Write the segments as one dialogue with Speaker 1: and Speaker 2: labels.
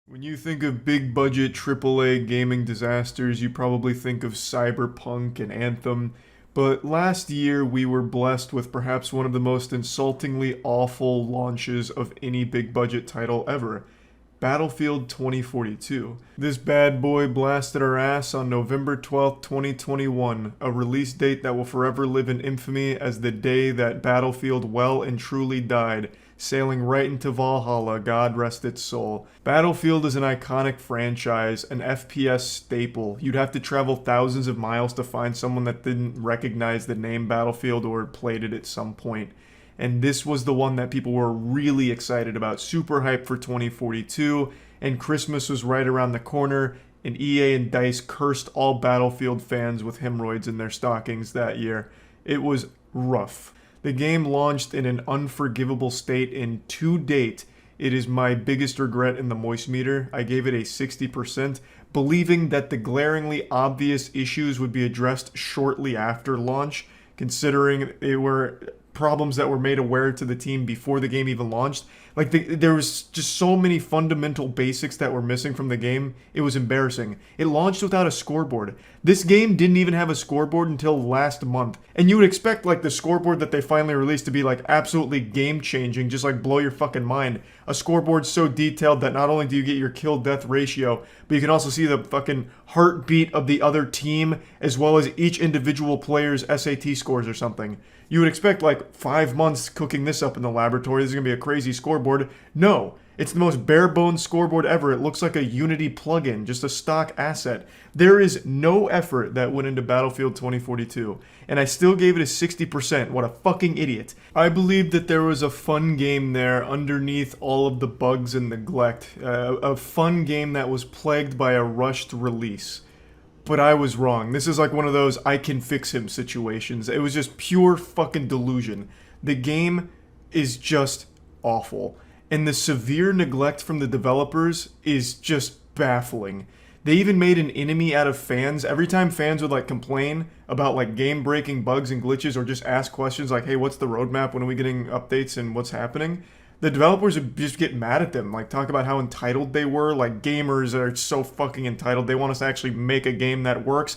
Speaker 1: When you think of big budget AAA gaming disasters, you probably think of Cyberpunk and Anthem. But last year, we were blessed with perhaps one of the most insultingly awful launches of any big budget title ever. Battlefield 2042. This bad boy blasted our ass on November 12th, 2021, a release date that will forever live in infamy as the day that Battlefield well and truly died, sailing right into Valhalla, God rest its soul. Battlefield is an iconic franchise, an FPS staple. You'd have to travel thousands of miles to find someone that didn't recognize the name Battlefield or played it at some point. And this was the one that people were really excited about, super hyped for 2042, and Christmas was right around the corner, and EA and DICE cursed all Battlefield fans with hemorrhoids in their stockings that year. It was rough. The game launched in an unforgivable state, and to date, it is my biggest regret in the moist meter. I gave it a 60%, believing that the glaringly obvious issues would be addressed shortly after launch, considering they were problems that were made aware to the team before the game even launched. There was just so many fundamental basics that were missing from the game. It was embarrassing. It launched without a scoreboard. This game didn't even have a scoreboard until last month. And you would expect the scoreboard that they finally released to be absolutely game changing, just blow your fucking mind. A scoreboard so detailed that not only do you get your kill death ratio, but you can also see the fucking heartbeat of the other team as well as each individual player's SAT scores or something. You would expect 5 months cooking this up in the laboratory. This is going to be a crazy scoreboard. No, it's the most bare bones scoreboard ever. It looks like a Unity plugin, just a stock asset. There is no effort that went into Battlefield 2042, and I still gave it a 60%. What a fucking idiot. I believed that there was a fun game there underneath all of the bugs and neglect. A fun game that was plagued by a rushed release. But I was wrong. This is one of those I can fix him situations. It was just pure fucking delusion. The game is just awful. And the severe neglect from the developers is just baffling. They even made an enemy out of fans. Every time fans would complain about game-breaking bugs and glitches or just ask questions hey, what's the roadmap? When are we getting updates and what's happening? The developers would just get mad at them, talk about how entitled they were. Gamers are so fucking entitled. They want us to actually make a game that works.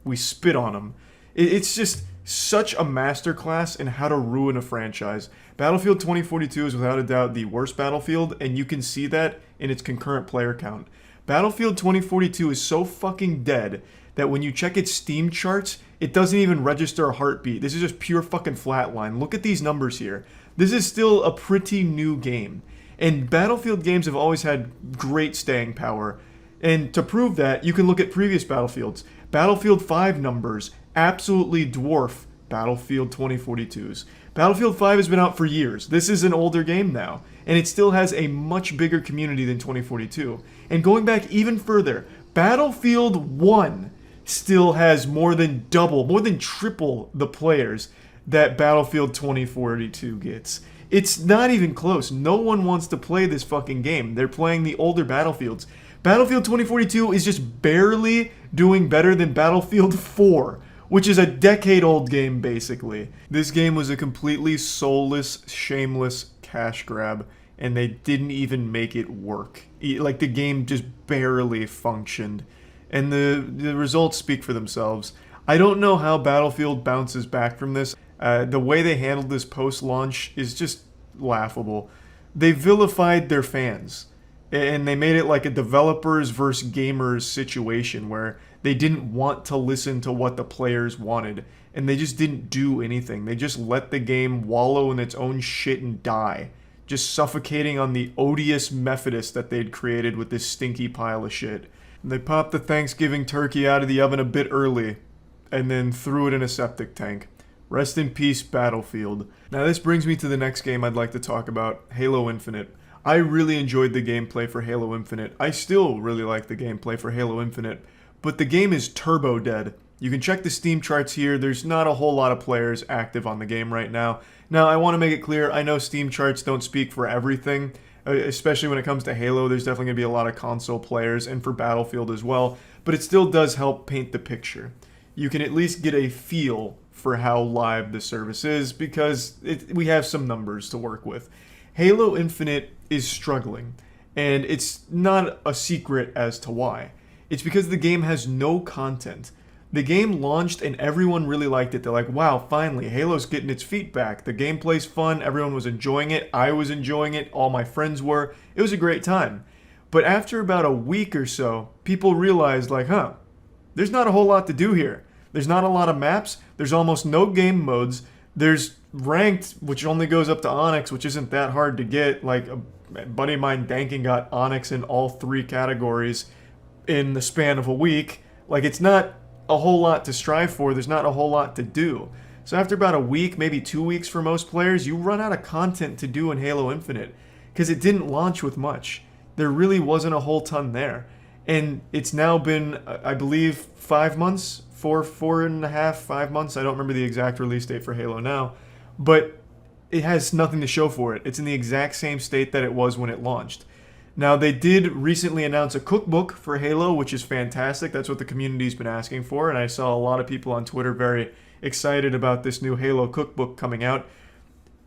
Speaker 1: We spit on them. It's just such a masterclass in how to ruin a franchise. Battlefield 2042 is without a doubt the worst Battlefield, and you can see that in its concurrent player count. Battlefield 2042 is so fucking dead that when you check its Steam charts, it doesn't even register a heartbeat. This is just pure fucking flatline. Look at these numbers here. This is still a pretty new game. And Battlefield games have always had great staying power. And to prove that, you can look at previous Battlefields. Battlefield 5 numbers absolutely dwarf Battlefield 2042's. Battlefield 5 has been out for years. This is an older game now. And it still has a much bigger community than 2042. And going back even further, Battlefield 1 still has more than triple the players that Battlefield 2042 gets. It's not even close. No one wants to play this fucking game. They're playing the older Battlefields. Battlefield 2042 is just barely doing better than Battlefield 4, which is a decade-old game, basically. This game was a completely soulless, shameless cash grab, and they didn't even make it work. The game just barely functioned. And the results speak for themselves. I don't know how Battlefield bounces back from this. The way they handled this post-launch is just laughable. They vilified their fans, and they made it like a developers versus gamers situation where they didn't want to listen to what the players wanted, and they just didn't do anything. They just let the game wallow in its own shit and die, just suffocating on the odious Methodist that they'd created with this stinky pile of shit. And they popped the Thanksgiving turkey out of the oven a bit early, and then threw it in a septic tank. Rest in peace, Battlefield. Now this brings me to the next game I'd like to talk about, Halo Infinite. I really enjoyed the gameplay for Halo Infinite. I still really like the gameplay for Halo Infinite, but the game is turbo dead. You can check the Steam charts here. There's not a whole lot of players active on the game right now. Now, I want to make it clear, I know Steam charts don't speak for everything, especially when it comes to Halo. There's definitely going to be a lot of console players, and for Battlefield as well, but it still does help paint the picture. You can at least get a feel for how live the service is because we have some numbers to work with. Halo Infinite is struggling, And it's not a secret as to why. It's because the game has no content. The game launched and everyone really liked it. They're like, wow, finally, Halo's getting its feet back. The gameplay's fun. Everyone was enjoying it. I was enjoying it. All my friends were. It was a great time. But after about a week or so, people realized, like, there's not a whole lot to do here. There's not a lot of maps. There's almost no game modes. There's ranked, which only goes up to Onyx, which isn't that hard to get. Like, a buddy of mine, Dankin, got Onyx in all 3 categories in the span of a week. Like, it's not a whole lot to strive for. There's not a whole lot to do. So after about a week, maybe 2 weeks for most players, you run out of content to do in Halo Infinite because it didn't launch with much. There really wasn't a whole ton there. And it's now been, I believe, 5 months, 4.5, 5 months. I don't remember the exact release date for Halo now, but it has nothing to show for it. It's in the exact same state that it was when it launched. Now, they did recently announce a cookbook for Halo, which is fantastic. That's what the community's been asking for, and I saw a lot of people on Twitter very excited about this new Halo cookbook coming out.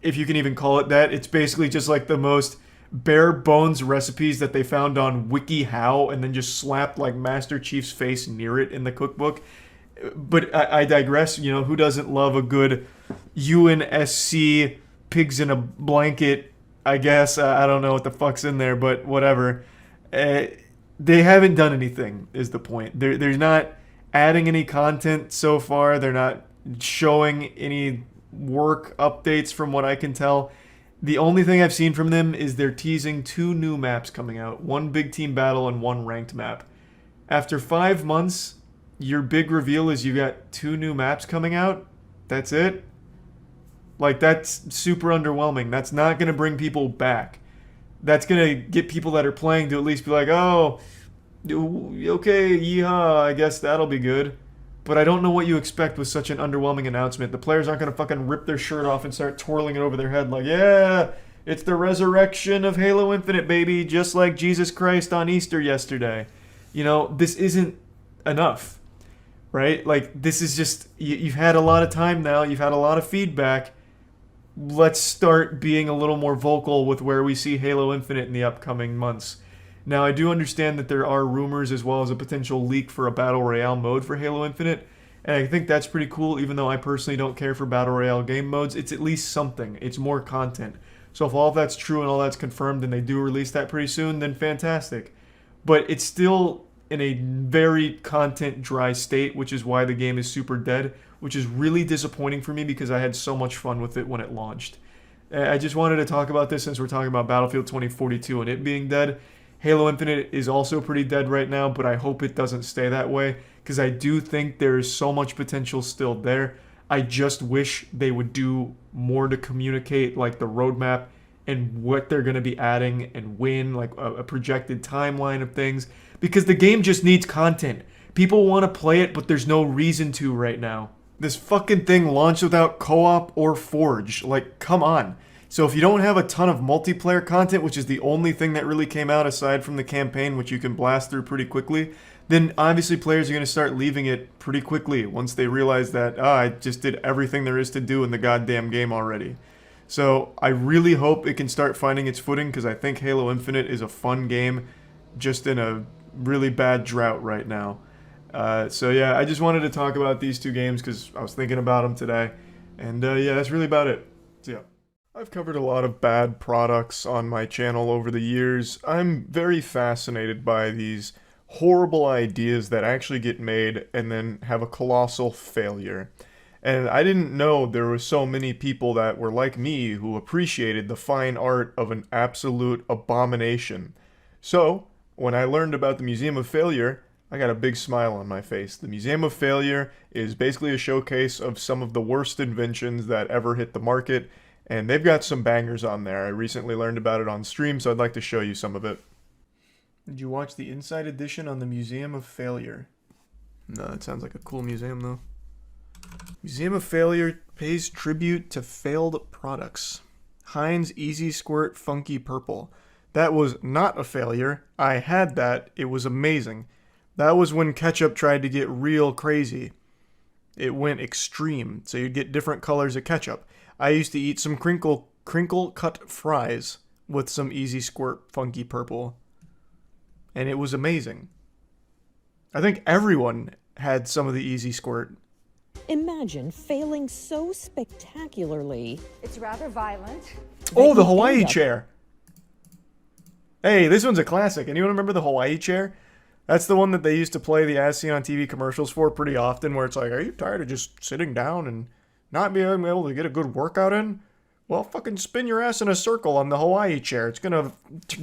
Speaker 1: If you can even call it that, it's basically just like the most bare bones recipes that they found on WikiHow and then just slapped like Master Chief's face near it in the cookbook. But I digress. You know, who doesn't love a good UNSC pigs in a blanket, I guess. I don't know what the fuck's in there, but whatever. They haven't done anything, is the point. They're not adding any content so far. They're not showing any work updates from what I can tell. The only thing I've seen from them is they're teasing 2 new maps coming out. 1 big team battle and 1 ranked map. After 5 months, your big reveal is you got 2 new maps coming out? That's it? Like, that's super underwhelming. That's not going to bring people back. That's going to get people that are playing to at least be like, oh, okay, yeehaw, I guess that'll be good. But I don't know what you expect with such an underwhelming announcement. The players aren't going to fucking rip their shirt off and start twirling it over their head like, yeah, it's the resurrection of Halo Infinite, baby, just like Jesus Christ on Easter yesterday. You know, this isn't enough, right? Like, this is just, you've had a lot of time now. You've had a lot of feedback. Let's start being a little more vocal with where we see Halo Infinite in the upcoming months. Now, I do understand that there are rumors as well as a potential leak for a Battle Royale mode for Halo Infinite, and I think that's pretty cool, even though I personally don't care for Battle Royale game modes. It's at least something. It's more content. So if all of that's true and all that's confirmed and they do release that pretty soon, then fantastic. But it's still in a very content-dry state, which is why the game is super dead, which is really disappointing for me because I had so much fun with it when it launched. I just wanted to talk about this since we're talking about Battlefield 2042 and it being dead. Halo Infinite is also pretty dead right now, but I hope it doesn't stay that way because I do think there is so much potential still there. I just wish they would do more to communicate like the roadmap and what they're going to be adding and when, like a projected timeline of things, because the game just needs content. People want to play it, but there's no reason to right now. This fucking thing launched without co-op or Forge. Like, come on. So if you don't have a ton of multiplayer content, which is the only thing that really came out aside from the campaign, which you can blast through pretty quickly, then obviously players are going to start leaving it pretty quickly once they realize that, I just did everything there is to do in the goddamn game already. So I really hope it can start finding its footing because I think Halo Infinite is a fun game just in a really bad drought right now. So yeah, I just wanted to talk about these 2 games because I was thinking about them today. And yeah, that's really about it. So yeah. I've covered a lot of bad products on my channel over the years. I'm very fascinated by these horrible ideas that actually get made and then have a colossal failure. And I didn't know there were so many people that were like me who appreciated the fine art of an absolute abomination. So, when I learned about the Museum of Failure, I got a big smile on my face. The Museum of Failure is basically a showcase of some of the worst inventions that ever hit the market, and they've got some bangers on there. I recently learned about it on stream, so I'd like to show you some of it. Did you watch the Inside Edition on the Museum of Failure? No, that sounds like a cool museum, though. Museum of Failure pays tribute to failed products. Heinz Easy Squirt Funky Purple. That was not a failure. I had that. It was amazing. That was when ketchup tried to get real crazy. It went extreme, so you'd get different colors of ketchup. I used to eat some crinkle cut fries with some Easy Squirt funky purple. And it was amazing. I think everyone had some of the Easy Squirt.
Speaker 2: Imagine failing so spectacularly.
Speaker 3: It's rather violent.
Speaker 1: Oh, the Hawaii chair. Hey, this one's a classic. Anyone remember the Hawaii chair? That's the one that they used to play the As Seen on TV commercials for pretty often, where it's like, are you tired of just sitting down and not being able to get a good workout in? Well, fucking spin your ass in a circle on the Hawaii chair. It's gonna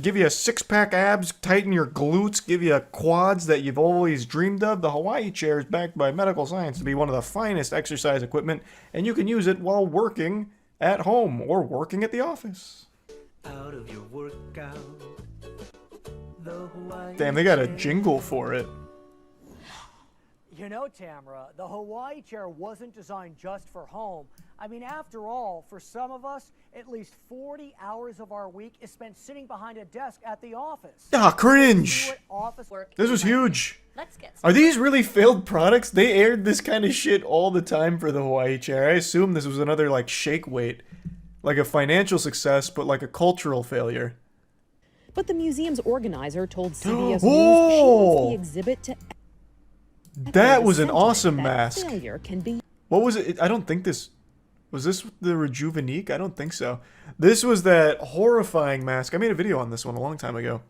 Speaker 1: give you a six-pack abs, tighten your glutes, give you quads that you've always dreamed of. The Hawaii chair is backed by medical science to be one of the finest exercise equipment, and you can use it while working at home or working at the office.
Speaker 4: Out of your workout, the Hawaii
Speaker 1: Damn, they got a jingle for it.
Speaker 5: You know, Tamara, the Hawaii chair wasn't designed just for home. I mean, after all, for some of us, at least 40 hours of our week is spent sitting behind a desk at the office.
Speaker 1: Ah, cringe!
Speaker 5: Office work.
Speaker 1: This was huge.
Speaker 3: Let's get
Speaker 1: Are these really failed products? They aired this kind of shit all the time for the Hawaii chair. I assume this was another, like, shake weight. Like a financial success, but like a cultural failure.
Speaker 2: But the museum's organizer told CBS News she
Speaker 1: Oh!
Speaker 2: wants the exhibit to...
Speaker 1: That was an
Speaker 2: Essentially,
Speaker 1: awesome
Speaker 2: that
Speaker 1: mask.
Speaker 2: Failure can be...
Speaker 1: What was it? I don't think this... Was this the Rejuvenique? I don't think so. This was that horrifying mask. I made a video on this one a long time ago.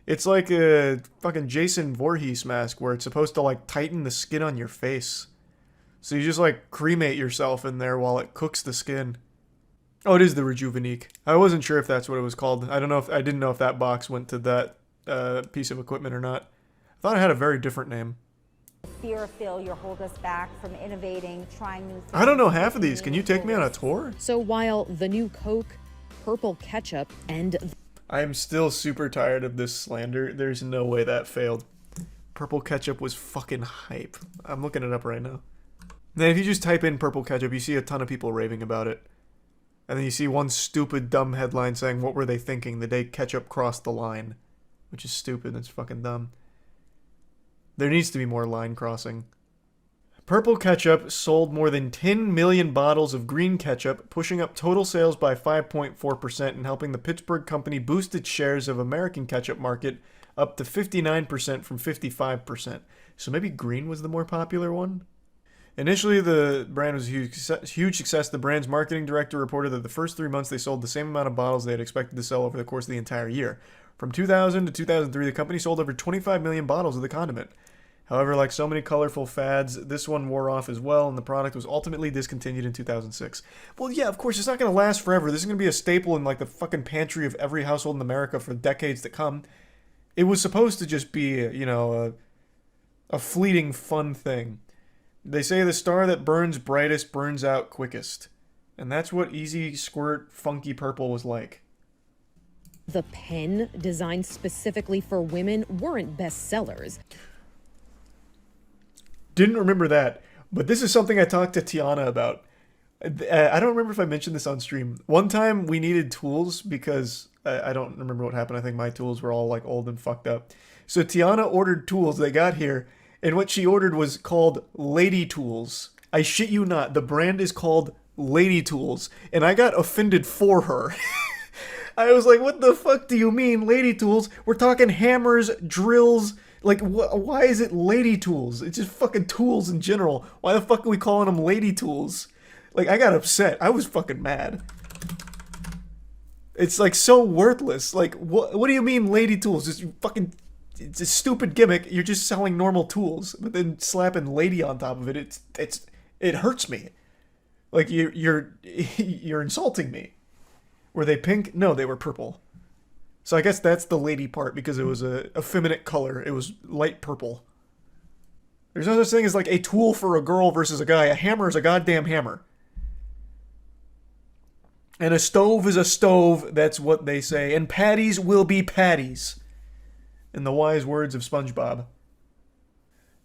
Speaker 1: It's like a fucking Jason Voorhees mask where it's supposed to like tighten the skin on your face. So you just like cremate yourself in there while it cooks the skin. Oh, it is the Rejuvenique. I wasn't sure if that's what it was called. I don't know if I didn't know if that box went to that piece of equipment or not. I thought it had a very different name.
Speaker 3: fear of failure hold us back from innovating, trying new things.
Speaker 1: I don't know half of these. Can you take me on a tour?
Speaker 2: So while the new Coke, purple ketchup, and...
Speaker 1: I am still super tired of this slander. There's no way that failed. Purple ketchup was fucking hype. I'm looking it up right now. Then if you just type in purple ketchup, you see a ton of people raving about it. And then you see one stupid dumb headline saying, what were they thinking the day ketchup crossed the line? Which is stupid. That's fucking dumb. There needs to be more line crossing. Purple ketchup sold more than 10 million bottles of green ketchup, pushing up total sales by 5.4% and helping the Pittsburgh company boost its shares of American ketchup market up to 59% from 55%. So maybe green was the more popular one? Initially, the brand was a huge success. The brand's marketing director reported that the first 3 months they sold the same amount of bottles they had expected to sell over the course of the entire year. From 2000 to 2003, the company sold over 25 million bottles of the condiment. However, like so many colorful fads, this one wore off as well, and the product was ultimately discontinued in 2006. Well, yeah, of course, it's not going to last forever. This is going to be a staple in like the fucking pantry of every household in America for decades to come. It was supposed to just be, you know, a fleeting fun thing. They say the star that burns brightest burns out quickest. And that's what Easy Squirt Funky Purple was like.
Speaker 2: The pen, designed specifically for women, weren't bestsellers.
Speaker 1: Didn't remember that, but this is something I talked to Tiana about. I don't remember if I mentioned this on stream. One time we needed tools because I don't remember what happened. I think my tools were all like old and fucked up. So Tiana ordered tools. They got here, and what she ordered was called Lady Tools. I shit you not. The brand is called Lady Tools, and I got offended for her. I was like, what the fuck do you mean, lady tools? We're talking hammers, drills. Like, why is it lady tools? It's just fucking tools in general. Why the fuck are we calling them lady tools? Like, I got upset. I was fucking mad. It's, like, so worthless. Like, what do you mean lady tools? Just fucking... It's a stupid gimmick. You're just selling normal tools. But then slapping lady on top of it, it hurts me. Like, you're insulting me. Were they pink? No, they were purple. So I guess that's the lady part because it was a effeminate color. It was light purple. There's no such thing as like a tool for a girl versus a guy. A hammer is a goddamn hammer. And a stove is a stove. That's what they say. And patties will be patties. In the wise words of SpongeBob.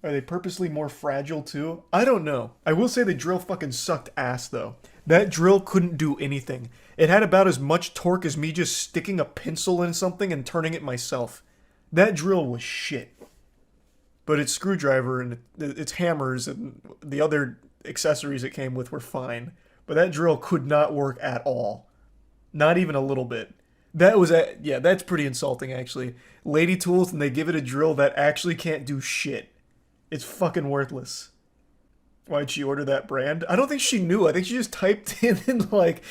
Speaker 1: Are they purposely more fragile too? I don't know. I will say the drill fucking sucked ass though. That drill couldn't do anything. It had about as much torque as me just sticking a pencil in something and turning it myself. That drill was shit. But its screwdriver and its hammers and the other accessories it came with were fine. But that drill could not work at all. Not even a little bit. That was yeah, that's pretty insulting actually. Lady tools and they give it a drill that actually can't do shit. It's fucking worthless. Why'd she order that brand? I don't think she knew. I think she just typed in like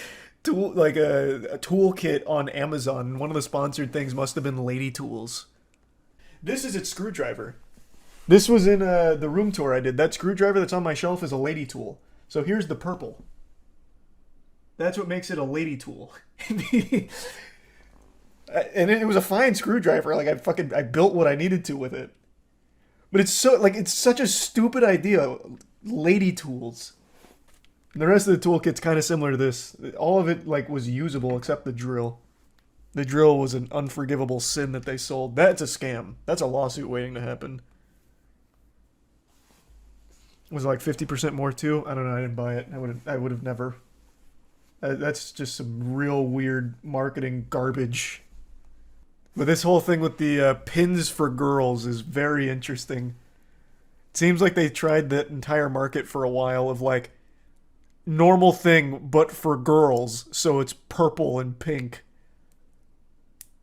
Speaker 1: a toolkit on Amazon. One of the sponsored things must have been Lady Tools. This is its screwdriver. This was in the room tour I did. That screwdriver that's on my shelf is a Lady Tool. So here's the purple. That's what makes it a Lady Tool. And it was a fine screwdriver. Like I built what I needed to with it. But it's such a stupid idea. Lady tools. And the rest of the toolkit's kind of similar to this. All of it was usable except the drill. The drill was an unforgivable sin that they sold. That's a scam. That's a lawsuit waiting to happen. Was it like 50% more too? I don't know. I didn't buy it. I would have never. That's just some real weird marketing garbage. But this whole thing with the pins for girls is very interesting. It seems like they tried that entire market for a while of like normal thing, but for girls, so it's purple and pink.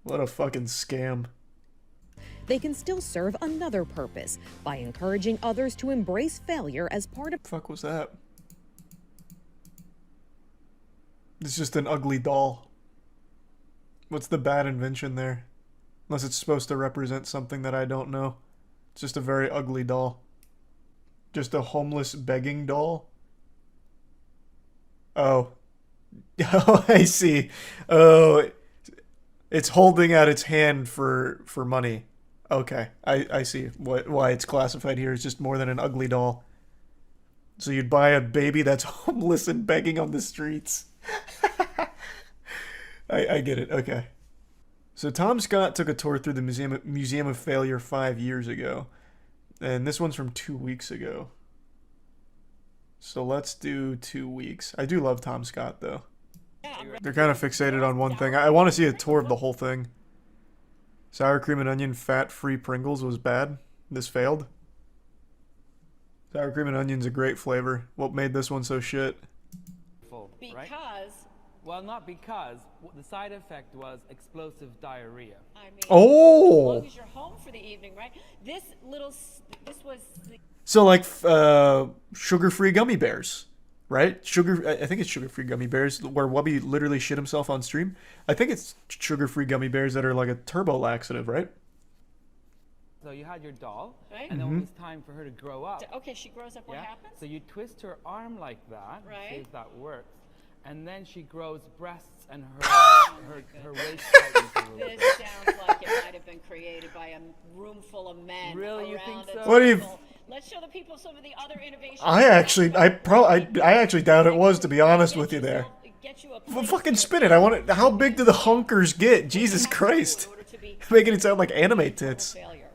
Speaker 1: What a fucking scam.
Speaker 2: They can still serve another purpose by encouraging others to embrace failure as part of.
Speaker 1: Fuck was that? It's just an ugly doll. What's the bad invention there? Unless it's supposed to represent something that I don't know. It's just a very ugly doll. Just a homeless begging doll. Oh. Oh, I see. Oh, it's holding out its hand for money. Okay, I see why it's classified here as just more than an ugly doll. So you'd buy a baby that's homeless and begging on the streets. I get it, okay. So Tom Scott took a tour through the Museum of Failure 5 years ago. And this one's from 2 weeks ago. So let's do 2 weeks. I do love Tom Scott, though. They're kind of fixated on one thing. I want to see a tour of the whole thing. Sour cream and onion fat-free Pringles was bad. This failed. Sour cream and onion's a great flavor. What made this one so shit?
Speaker 6: Because, well, not because. The side effect was explosive diarrhea.
Speaker 7: I mean,
Speaker 1: Oh!
Speaker 7: as long as you're home for the evening, right? This was.
Speaker 1: So like sugar-free gummy bears, right? I think it's sugar-free gummy bears where Wubby literally shit himself on stream. I think it's sugar-free gummy bears that are like a turbo laxative, right?
Speaker 6: So you had your doll,
Speaker 7: Right.
Speaker 6: and then when it was time for her to grow up.
Speaker 7: Okay, she grows up. What happens?
Speaker 6: So you twist her arm like that,
Speaker 7: Right.
Speaker 6: see if that works, and then she grows breasts and her waist tightens a little bit.
Speaker 7: This sounds like it might have been created by a room full of men.
Speaker 6: Really? You
Speaker 7: around
Speaker 6: think
Speaker 7: a
Speaker 6: so?
Speaker 1: What do you-
Speaker 7: table. Let's show the people some of the other innovations.
Speaker 1: I actually doubt it was, to be honest with you there.
Speaker 7: Get you a
Speaker 1: Well,
Speaker 7: place
Speaker 1: fucking
Speaker 7: where
Speaker 1: spin it. I want it. How big do the hunkers get? Jesus Christ.
Speaker 7: in order to be
Speaker 1: Making it sound like anime tits.
Speaker 7: failure.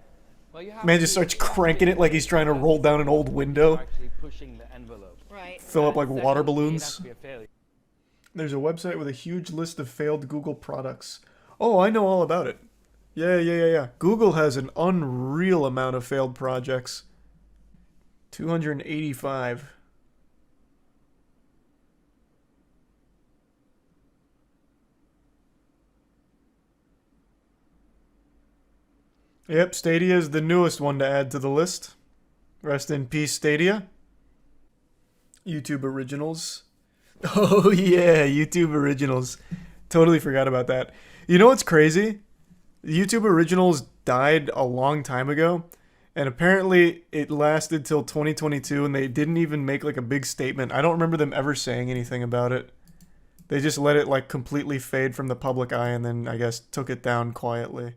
Speaker 6: Well, you have
Speaker 1: Man
Speaker 6: to
Speaker 1: just
Speaker 6: do
Speaker 1: starts
Speaker 6: it
Speaker 1: cranking it like he's trying to roll down an old window.
Speaker 6: actually pushing the envelope.
Speaker 7: Right.
Speaker 1: Fill up like
Speaker 6: Second,
Speaker 1: water
Speaker 6: it has
Speaker 1: balloons.
Speaker 6: to be a failure.
Speaker 1: There's a website with a huge list of failed Google products. Oh, I know all about it. Yeah. Google has an unreal amount of failed projects. 285. Yep, Stadia is the newest one to add to the list. Rest in peace, Stadia. YouTube Originals. Oh yeah, YouTube Originals. Totally forgot about that. You know what's crazy? YouTube Originals died a long time ago, and apparently it lasted till 2022, and they didn't even make like a big statement. I don't remember them ever saying anything about it. They just let it like completely fade from the public eye and then I guess took it down quietly.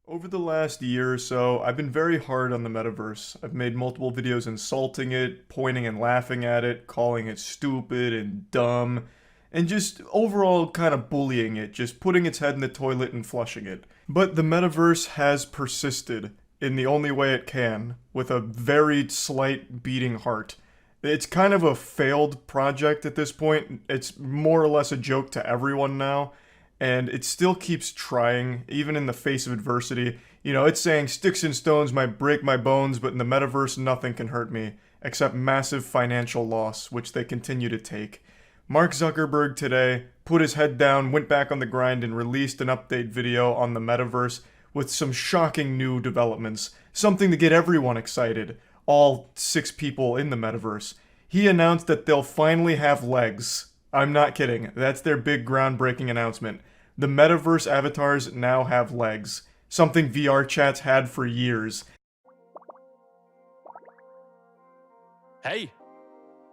Speaker 1: Over the last year or so, I've been very hard on the metaverse. I've made multiple videos insulting it, pointing and laughing at it, calling it stupid and dumb, and just overall kind of bullying it, just putting its head in the toilet and flushing it. But the metaverse has persisted in the only way it can, with a very slight beating heart. It's kind of a failed project at this point. It's more or less a joke to everyone now. And it still keeps trying, even in the face of adversity. You know, it's saying sticks and stones might break my bones, but in the metaverse, nothing can hurt me, except massive financial loss, which they continue to take. Mark Zuckerberg today put his head down, went back on the grind, and released an update video on the metaverse with some shocking new developments. Something to get everyone excited. All 6 people in the metaverse. He announced that they'll finally have legs. I'm not kidding. That's their big groundbreaking announcement. The metaverse avatars now have legs. Something VR chats had for years.
Speaker 8: Hey,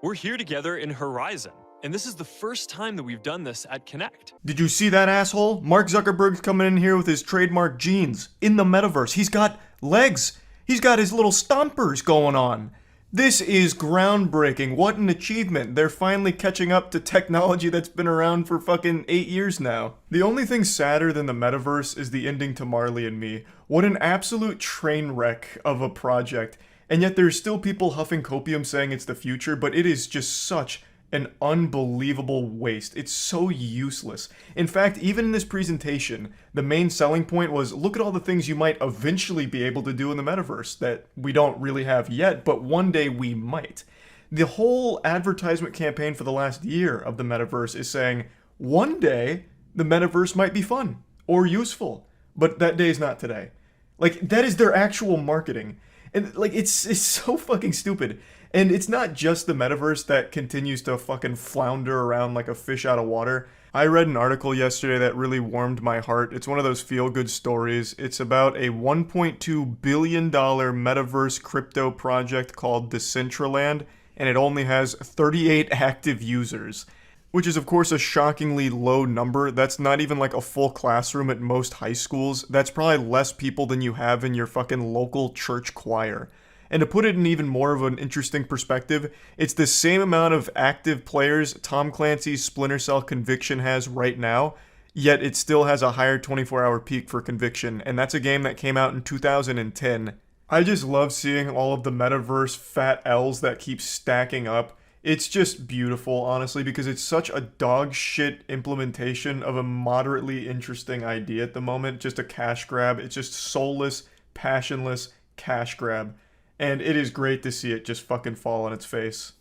Speaker 8: we're here together in Horizon, and this is the first time that we've done this at Connect.
Speaker 1: Did you see that, asshole? Mark Zuckerberg's coming in here with his trademark jeans in the metaverse. He's got legs. He's got his little stompers going on. This is groundbreaking. What an achievement. They're finally catching up to technology that's been around for fucking 8 years now. The only thing sadder than the metaverse is the ending to Marley and Me. What an absolute train wreck of a project. And yet there's still people huffing copium saying it's the future, but it is just such an unbelievable waste. It's so useless. In fact, even in this presentation, the main selling point was, look at all the things you might eventually be able to do in the metaverse that we don't really have yet, but one day we might. The whole advertisement campaign for the last year of the metaverse is saying, one day the metaverse might be fun or useful, but that day is not today. Like, that is their actual marketing. And like, it's so fucking stupid. And it's not just the metaverse that continues to fucking flounder around like a fish out of water. I read an article yesterday that really warmed my heart. It's one of those feel-good stories. It's about a $1.2 billion metaverse crypto project called Decentraland, and it only has 38 active users. Which is, of course, a shockingly low number. That's not even like a full classroom at most high schools. That's probably less people than you have in your fucking local church choir. And to put it in even more of an interesting perspective, it's the same amount of active players Tom Clancy's Splinter Cell Conviction has right now, yet it still has a higher 24-hour peak for Conviction, and that's a game that came out in 2010. I just love seeing all of the metaverse fat L's that keep stacking up. It's just beautiful, honestly, because it's such a dog shit implementation of a moderately interesting idea at the moment. Just a cash grab. It's just soulless, passionless cash grab. And it is great to see it just fucking fall on its face.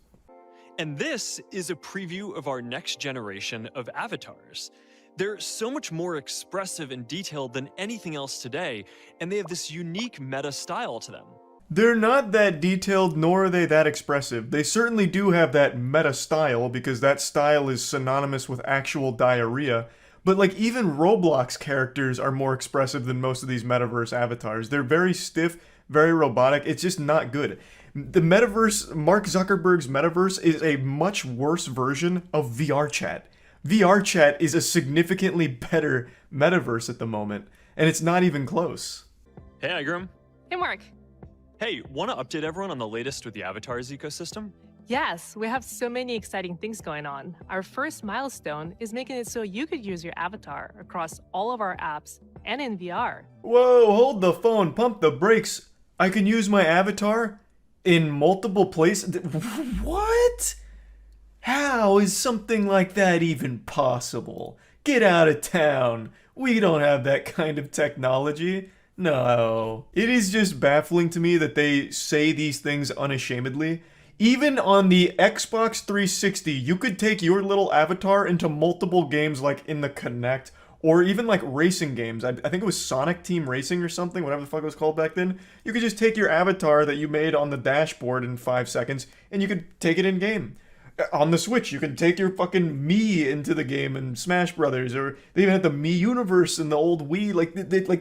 Speaker 8: And this is a preview of our next generation of avatars. They're so much more expressive and detailed than anything else today, and they have this unique meta style to them.
Speaker 1: They're not that detailed, nor are they that expressive. They certainly do have that meta style, because that style is synonymous with actual diarrhea. But like, even Roblox characters are more expressive than most of these metaverse avatars. They're very stiff, very robotic. It's just not good. The metaverse, Mark Zuckerberg's metaverse, is a much worse version of VR chat. VR chat is a significantly better metaverse at the moment, and it's not even close.
Speaker 8: Hey, Igram.
Speaker 9: Hey, Mark.
Speaker 8: Hey, want to update everyone on the latest with the avatars ecosystem?
Speaker 9: Yes, we have so many exciting things going on. Our first milestone is making it so you could use your avatar across all of our apps and in VR.
Speaker 1: Whoa, hold the phone, pump the brakes. I can use my avatar in multiple places? What? How is something like that even possible? Get out of town. We don't have that kind of technology. No. It is just baffling to me that they say these things unashamedly. Even on the Xbox 360, you could take your little avatar into multiple games like in the Kinect, or even like racing games. I think it was Sonic Team Racing or something, whatever the fuck it was called back then. You could just take your avatar that you made on the dashboard in 5 seconds, and you could take it in game. On the Switch, you can take your fucking Mii into the game in Smash Brothers, or they even had the Mii Universe in the old Wii. Like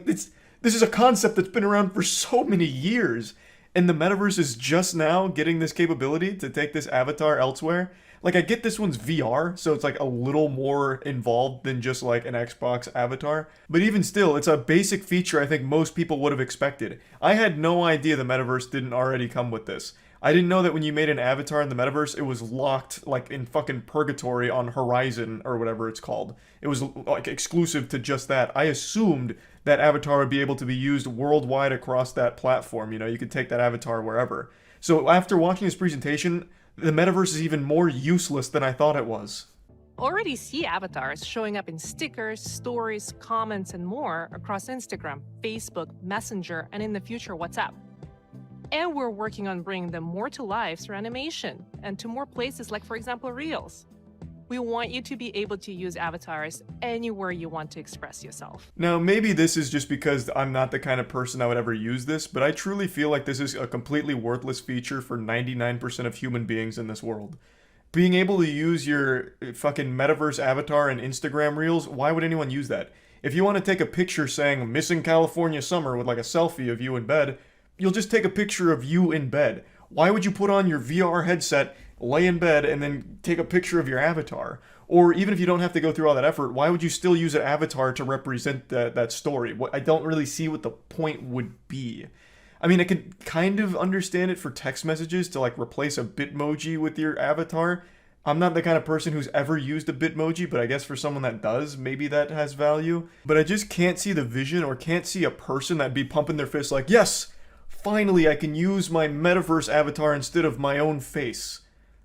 Speaker 1: this is a concept that's been around for so many years, and the metaverse is just now getting this capability to take this avatar elsewhere. Like, I get this one's VR, so it's like a little more involved than just like an Xbox avatar. But even still, it's a basic feature I think most people would have expected. I had no idea the metaverse didn't already come with this. I didn't know that when you made an avatar in the metaverse, it was locked like in fucking purgatory on Horizon or whatever it's called. It was like exclusive to just that. I assumed that avatar would be able to be used worldwide across that platform. You know, you could take that avatar wherever. So after watching this presentation, the metaverse is even more useless than I thought it was.
Speaker 9: Already see avatars showing up in stickers, stories, comments, and more across Instagram, Facebook, Messenger, and in the future, WhatsApp. And we're working on bringing them more to life through animation and to more places like, for example, Reels. We want you to be able to use avatars anywhere you want to express yourself.
Speaker 1: Now, maybe this is just because I'm not the kind of person that would ever use this, but I truly feel like this is a completely worthless feature for 99% of human beings in this world. Being able to use your fucking metaverse avatar in Instagram Reels, why would anyone use that? If you want to take a picture saying missing California summer with like a selfie of you in bed, you'll just take a picture of you in bed. Why would you put on your VR headset, lay in bed, and then take a picture of your avatar? Or even if you don't have to go through all that effort, why would you still use an avatar to represent that story? I don't really see what the point would be. I mean, I can kind of understand it for text messages to like replace a Bitmoji with your avatar. I'm not the kind of person who's ever used a Bitmoji, but I guess for someone that does, maybe that has value. But I just can't see the vision or can't see a person that'd be pumping their fist like, yes, finally I can use my metaverse avatar instead of my own face.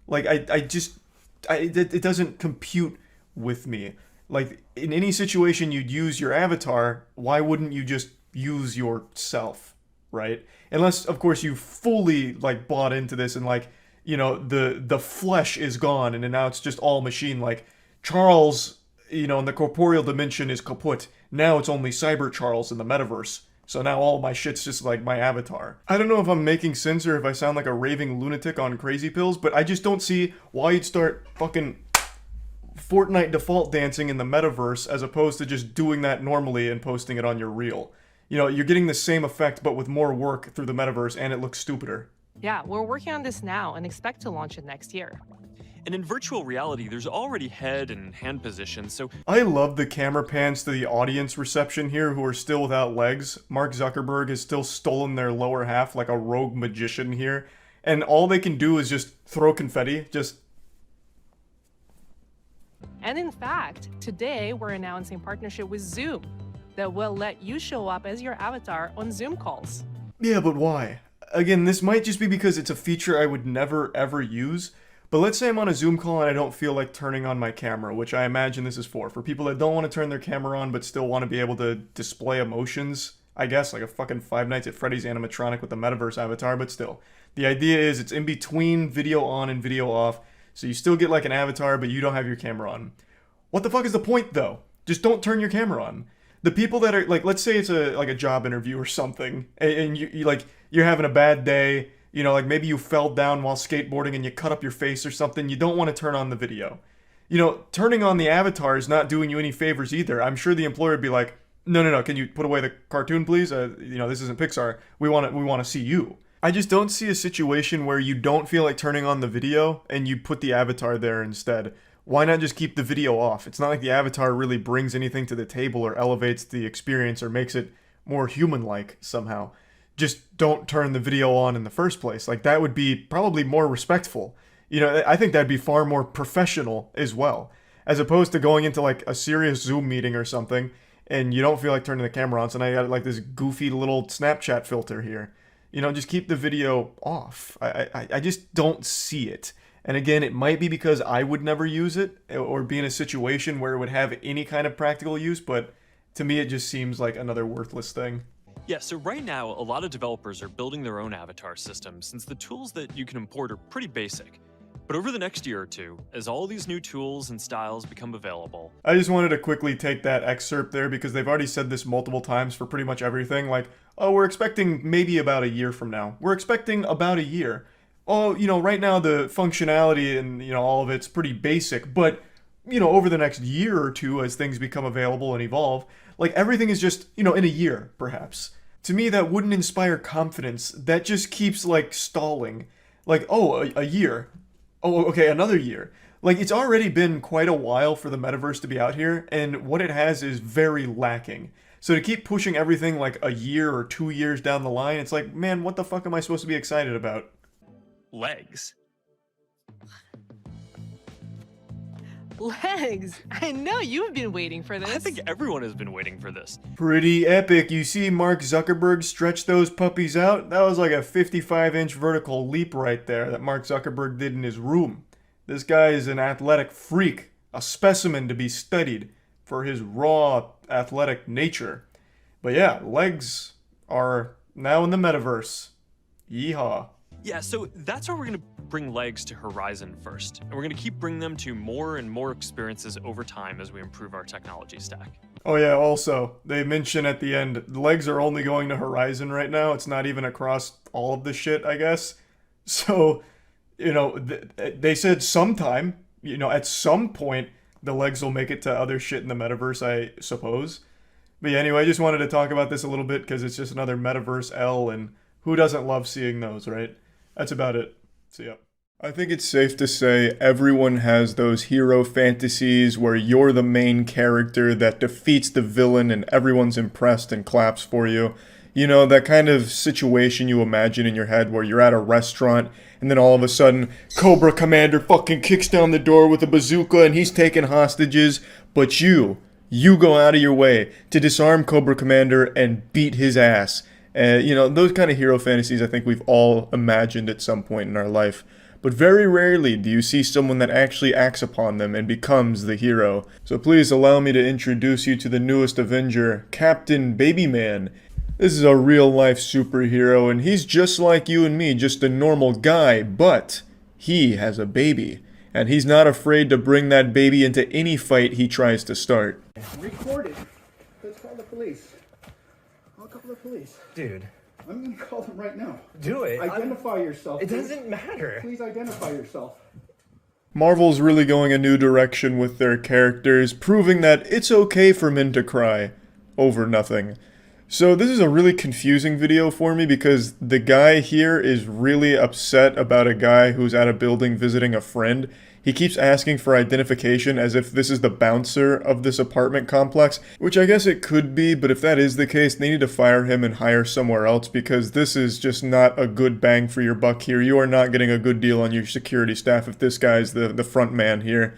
Speaker 1: Like, it doesn't compute with me. Like, in any situation you'd use your avatar, why wouldn't you just use yourself, right? Unless, of course, you fully, like, bought into this and, like, you know, the flesh is gone and now it's just all machine. Like, Charles, you know, in the corporeal dimension is kaput. Now it's only Cyber Charles in the metaverse. So now all my shit's just like my avatar. I don't know if I'm making sense or if I sound like a raving lunatic on crazy pills, but I just don't see why you'd start fucking Fortnite default dancing in the metaverse as opposed to just doing that normally and posting it on your reel. You know, you're getting the same effect but with more work through the metaverse and it looks stupider.
Speaker 9: Yeah, we're working on this now and expect to launch it next year.
Speaker 8: And in virtual reality, there's already head and hand positions, so...
Speaker 1: I love the camera pans to the audience reception here who are still without legs. Mark Zuckerberg has still stolen their lower half like a rogue magician here. And all they can do is just throw confetti, just...
Speaker 9: And in fact, today we're announcing partnership with Zoom that will let you show up as your avatar on Zoom calls.
Speaker 1: Yeah, but why? Again, this might just be because it's a feature I would never ever use. But let's say I'm on a Zoom call and I don't feel like turning on my camera, which I imagine this is for people that don't want to turn their camera on but still want to be able to display emotions, I guess, like a fucking Five Nights at Freddy's animatronic with the metaverse avatar, but still. The idea is it's in between video on and video off, so you still get like an avatar, but you don't have your camera on. What the fuck is the point, though? Just don't turn your camera on. The people that are, like, let's say it's a job interview or something, and you're having a bad day. You know, like maybe you fell down while skateboarding and you cut up your face or something. You don't want to turn on the video. You know, turning on the avatar is not doing you any favors either. I'm sure the employer would be like, no, can you put away the cartoon, please? You know, this isn't Pixar. We want to see you. I just don't see a situation where you don't feel like turning on the video and you put the avatar there instead. Why not just keep the video off? It's not like the avatar really brings anything to the table or elevates the experience or makes it more human-like somehow. Just don't turn the video on in the first place. Like, that would be probably more respectful. You know, I think that'd be far more professional as well. As opposed to going into, like, a serious Zoom meeting or something, and you don't feel like turning the camera on, so now you got, like, this goofy little Snapchat filter here. You know, just keep the video off. I just don't see it. And again, it might be because I would never use it, or be in a situation where it would have any kind of practical use, but to me it just seems like another worthless thing.
Speaker 8: Yeah, so right now, a lot of developers are building their own avatar systems since the tools that you can import are pretty basic. But over the next year or two, as all these new tools and styles become available...
Speaker 1: I just wanted to quickly take that excerpt there because they've already said this multiple times for pretty much everything. Like, oh, we're expecting maybe about a year from now. We're expecting about a year. Oh, you know, right now the functionality and, you know, all of it's pretty basic, but, you know, over the next year or two as things become available and evolve, like everything is just, you know, in a year, perhaps. To me, that wouldn't inspire confidence. That just keeps, like, stalling. Like, oh, a year. Oh, okay, another year. Like, it's already been quite a while for the metaverse to be out here, and what it has is very lacking. So to keep pushing everything, like, a year or 2 years down the line, it's like, man, what the fuck am I supposed to be excited about?
Speaker 8: Legs.
Speaker 9: Legs! I know you've been waiting for this.
Speaker 8: I think everyone has been waiting for this.
Speaker 1: Pretty epic. You see Mark Zuckerberg stretch those puppies out? That was like a 55-inch vertical leap right there that Mark Zuckerberg did in his room. This guy is an athletic freak, a specimen to be studied for his raw athletic nature. But yeah, legs are now in the metaverse. Yeehaw.
Speaker 8: Yeah, so that's where we're going to bring legs to Horizon first, and we're going to keep bringing them to more and more experiences over time as we improve our technology stack.
Speaker 1: Oh yeah, also, they mention at the end, the legs are only going to Horizon right now. It's not even across all of the shit, I guess. So, you know, they said sometime, you know, at some point, the legs will make it to other shit in the metaverse, I suppose. But yeah, anyway, I just wanted to talk about this a little bit because it's just another metaverse L, and who doesn't love seeing those, right? That's about it. So yeah. I think it's safe to say everyone has those hero fantasies where you're the main character that defeats the villain and everyone's impressed and claps for you. You know, that kind of situation you imagine in your head where you're at a restaurant and then all of a sudden Cobra Commander fucking kicks down the door with a bazooka and he's taking hostages, but you go out of your way to disarm Cobra Commander and beat his ass. You know, those kind of hero fantasies I think we've all imagined at some point in our life. But very rarely do you see someone that actually acts upon them and becomes the hero. So please allow me to introduce you to the newest Avenger, Captain Babyman. This is a real-life superhero, and he's just like you and me, just a normal guy, but he has a baby. And he's not afraid to bring that baby into any fight he tries to start.
Speaker 10: Record it. Let's call the police. I'll call the police.
Speaker 11: Dude.
Speaker 10: I'm gonna call them right now.
Speaker 11: Do it.
Speaker 10: Identify yourself.
Speaker 11: It doesn't matter.
Speaker 10: Please identify yourself.
Speaker 1: Marvel's really going a new direction with their characters, proving that it's okay for men to cry over nothing. So this is a really confusing video for me because the guy here is really upset about a guy who's at a building visiting a friend. He keeps asking for identification as if this is the bouncer of this apartment complex, which I guess it could be, but if that is the case, they need to fire him and hire somewhere else because this is just not a good bang for your buck here. You are not getting a good deal on your security staff if this guy's the front man here.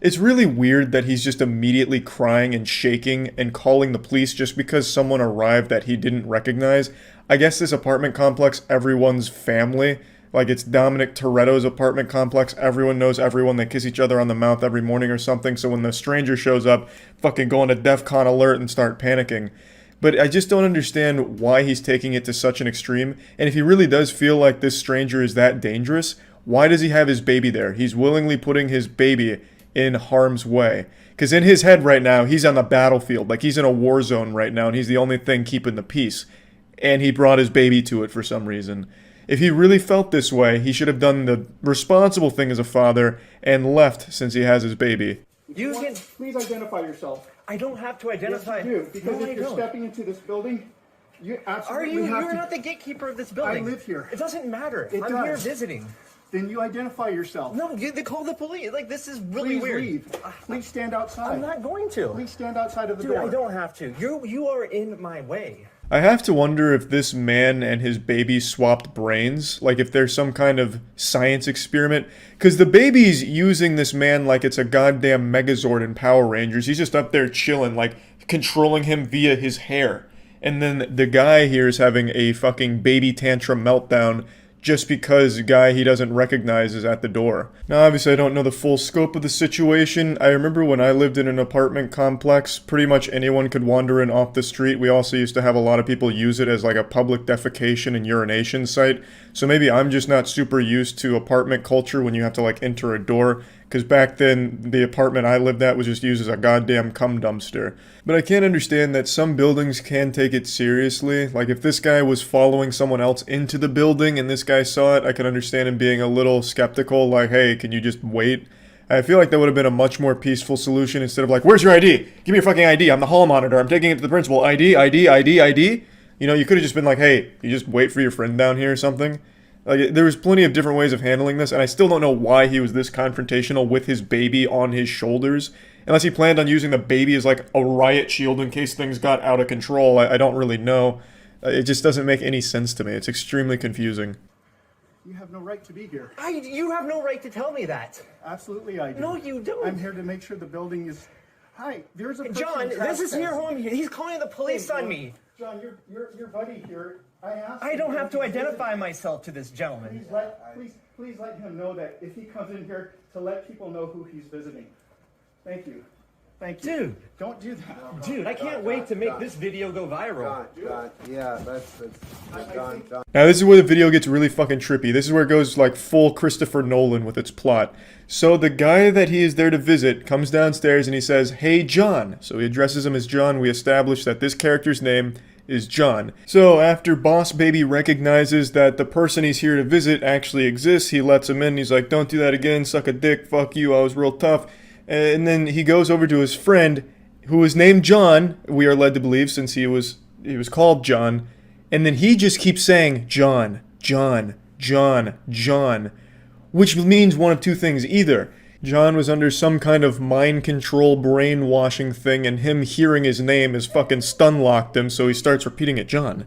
Speaker 1: It's really weird that he's just immediately crying and shaking and calling the police just because someone arrived that he didn't recognize. I guess this apartment complex, everyone's family. Like, it's Dominic Toretto's apartment complex. Everyone knows everyone. They kiss each other on the mouth every morning or something. So when the stranger shows up, fucking go into DEFCON alert and start panicking. But I just don't understand why he's taking it to such an extreme. And if he really does feel like this stranger is that dangerous, why does he have his baby there? He's willingly putting his baby in harm's way. Because in his head right now, he's on the battlefield. Like, he's in a war zone right now, and he's the only thing keeping the peace. And he brought his baby to it for some reason. If he really felt this way, he should have done the responsible thing as a father and left since he has his baby.
Speaker 10: You can please identify yourself.
Speaker 11: I don't have to identify.
Speaker 10: Yes, you do, because if you're stepping into this building, you absolutely have to.
Speaker 11: You're not the gatekeeper of this building.
Speaker 10: I live here.
Speaker 11: It doesn't matter. I'm here visiting.
Speaker 10: Then you identify yourself.
Speaker 11: No, they call the police. Like, this is really weird.
Speaker 10: Please leave. Please stand outside.
Speaker 11: I'm not going to.
Speaker 10: Please stand outside of the
Speaker 11: door.
Speaker 10: door.
Speaker 11: I don't have to. You are in my way.
Speaker 1: I have to wonder if this man and his baby swapped brains, like if there's some kind of science experiment, because the baby's using this man like it's a goddamn Megazord in Power Rangers. He's just up there chilling, like controlling him via his hair. And then the guy here is having a fucking baby tantrum meltdown just because a guy he doesn't recognize is at the door. Now, obviously, I don't know the full scope of the situation. I remember when I lived in an apartment complex, pretty much anyone could wander in off the street. We also used to have a lot of people use it as like a public defecation and urination site. So maybe I'm just not super used to apartment culture when you have to like enter a door. Because back then, the apartment I lived at was just used as a goddamn cum dumpster. But I can't understand that some buildings can take it seriously. Like, if this guy was following someone else into the building and this guy saw it, I can understand him being a little skeptical, like, hey, can you just wait? I feel like that would have been a much more peaceful solution instead of like, where's your ID? Give me your fucking ID. I'm the hall monitor. I'm taking it to the principal. ID. You know, you could have just been like, hey, you just wait for your friend down here or something. Like, there was plenty of different ways of handling this, and I still don't know why he was this confrontational with his baby on his shoulders. Unless he planned on using the baby as, like, a riot shield in case things got out of control. I don't really know. It just doesn't make any sense to me. It's extremely confusing.
Speaker 10: You have no right to be here.
Speaker 11: You have no right to tell me that.
Speaker 10: Absolutely I do.
Speaker 11: No, you don't.
Speaker 10: I'm here to make sure the building is... Hi, there's a person
Speaker 11: John, this is your home. He's calling the police on me.
Speaker 10: John, your buddy here...
Speaker 11: I don't have to identify myself to this gentleman.
Speaker 10: Please let him know that if he comes in here to let people know who he's visiting. Thank you. Thank you.
Speaker 11: Dude,
Speaker 10: don't do that.
Speaker 11: dude, I can't wait to make this video go viral.
Speaker 10: Yeah, that's John.
Speaker 1: Now this is where the video gets really fucking trippy. This is where it goes like full Christopher Nolan with its plot. So the guy that he is there to visit comes downstairs and he says, "Hey John." So he addresses him as John. We establish that this character's name is John. So after Boss Baby recognizes that the person he's here to visit actually exists, he lets him in. He's like, "Don't do that again, suck a dick, fuck you, I was real tough." And then he goes over to his friend, who is named John, we are led to believe, since he was called John. And then he just keeps saying, "John, John, John, John," which means one of two things. Either John was under some kind of mind control brainwashing thing, and him hearing his name is fucking stun-locked him, so he starts repeating it, "John,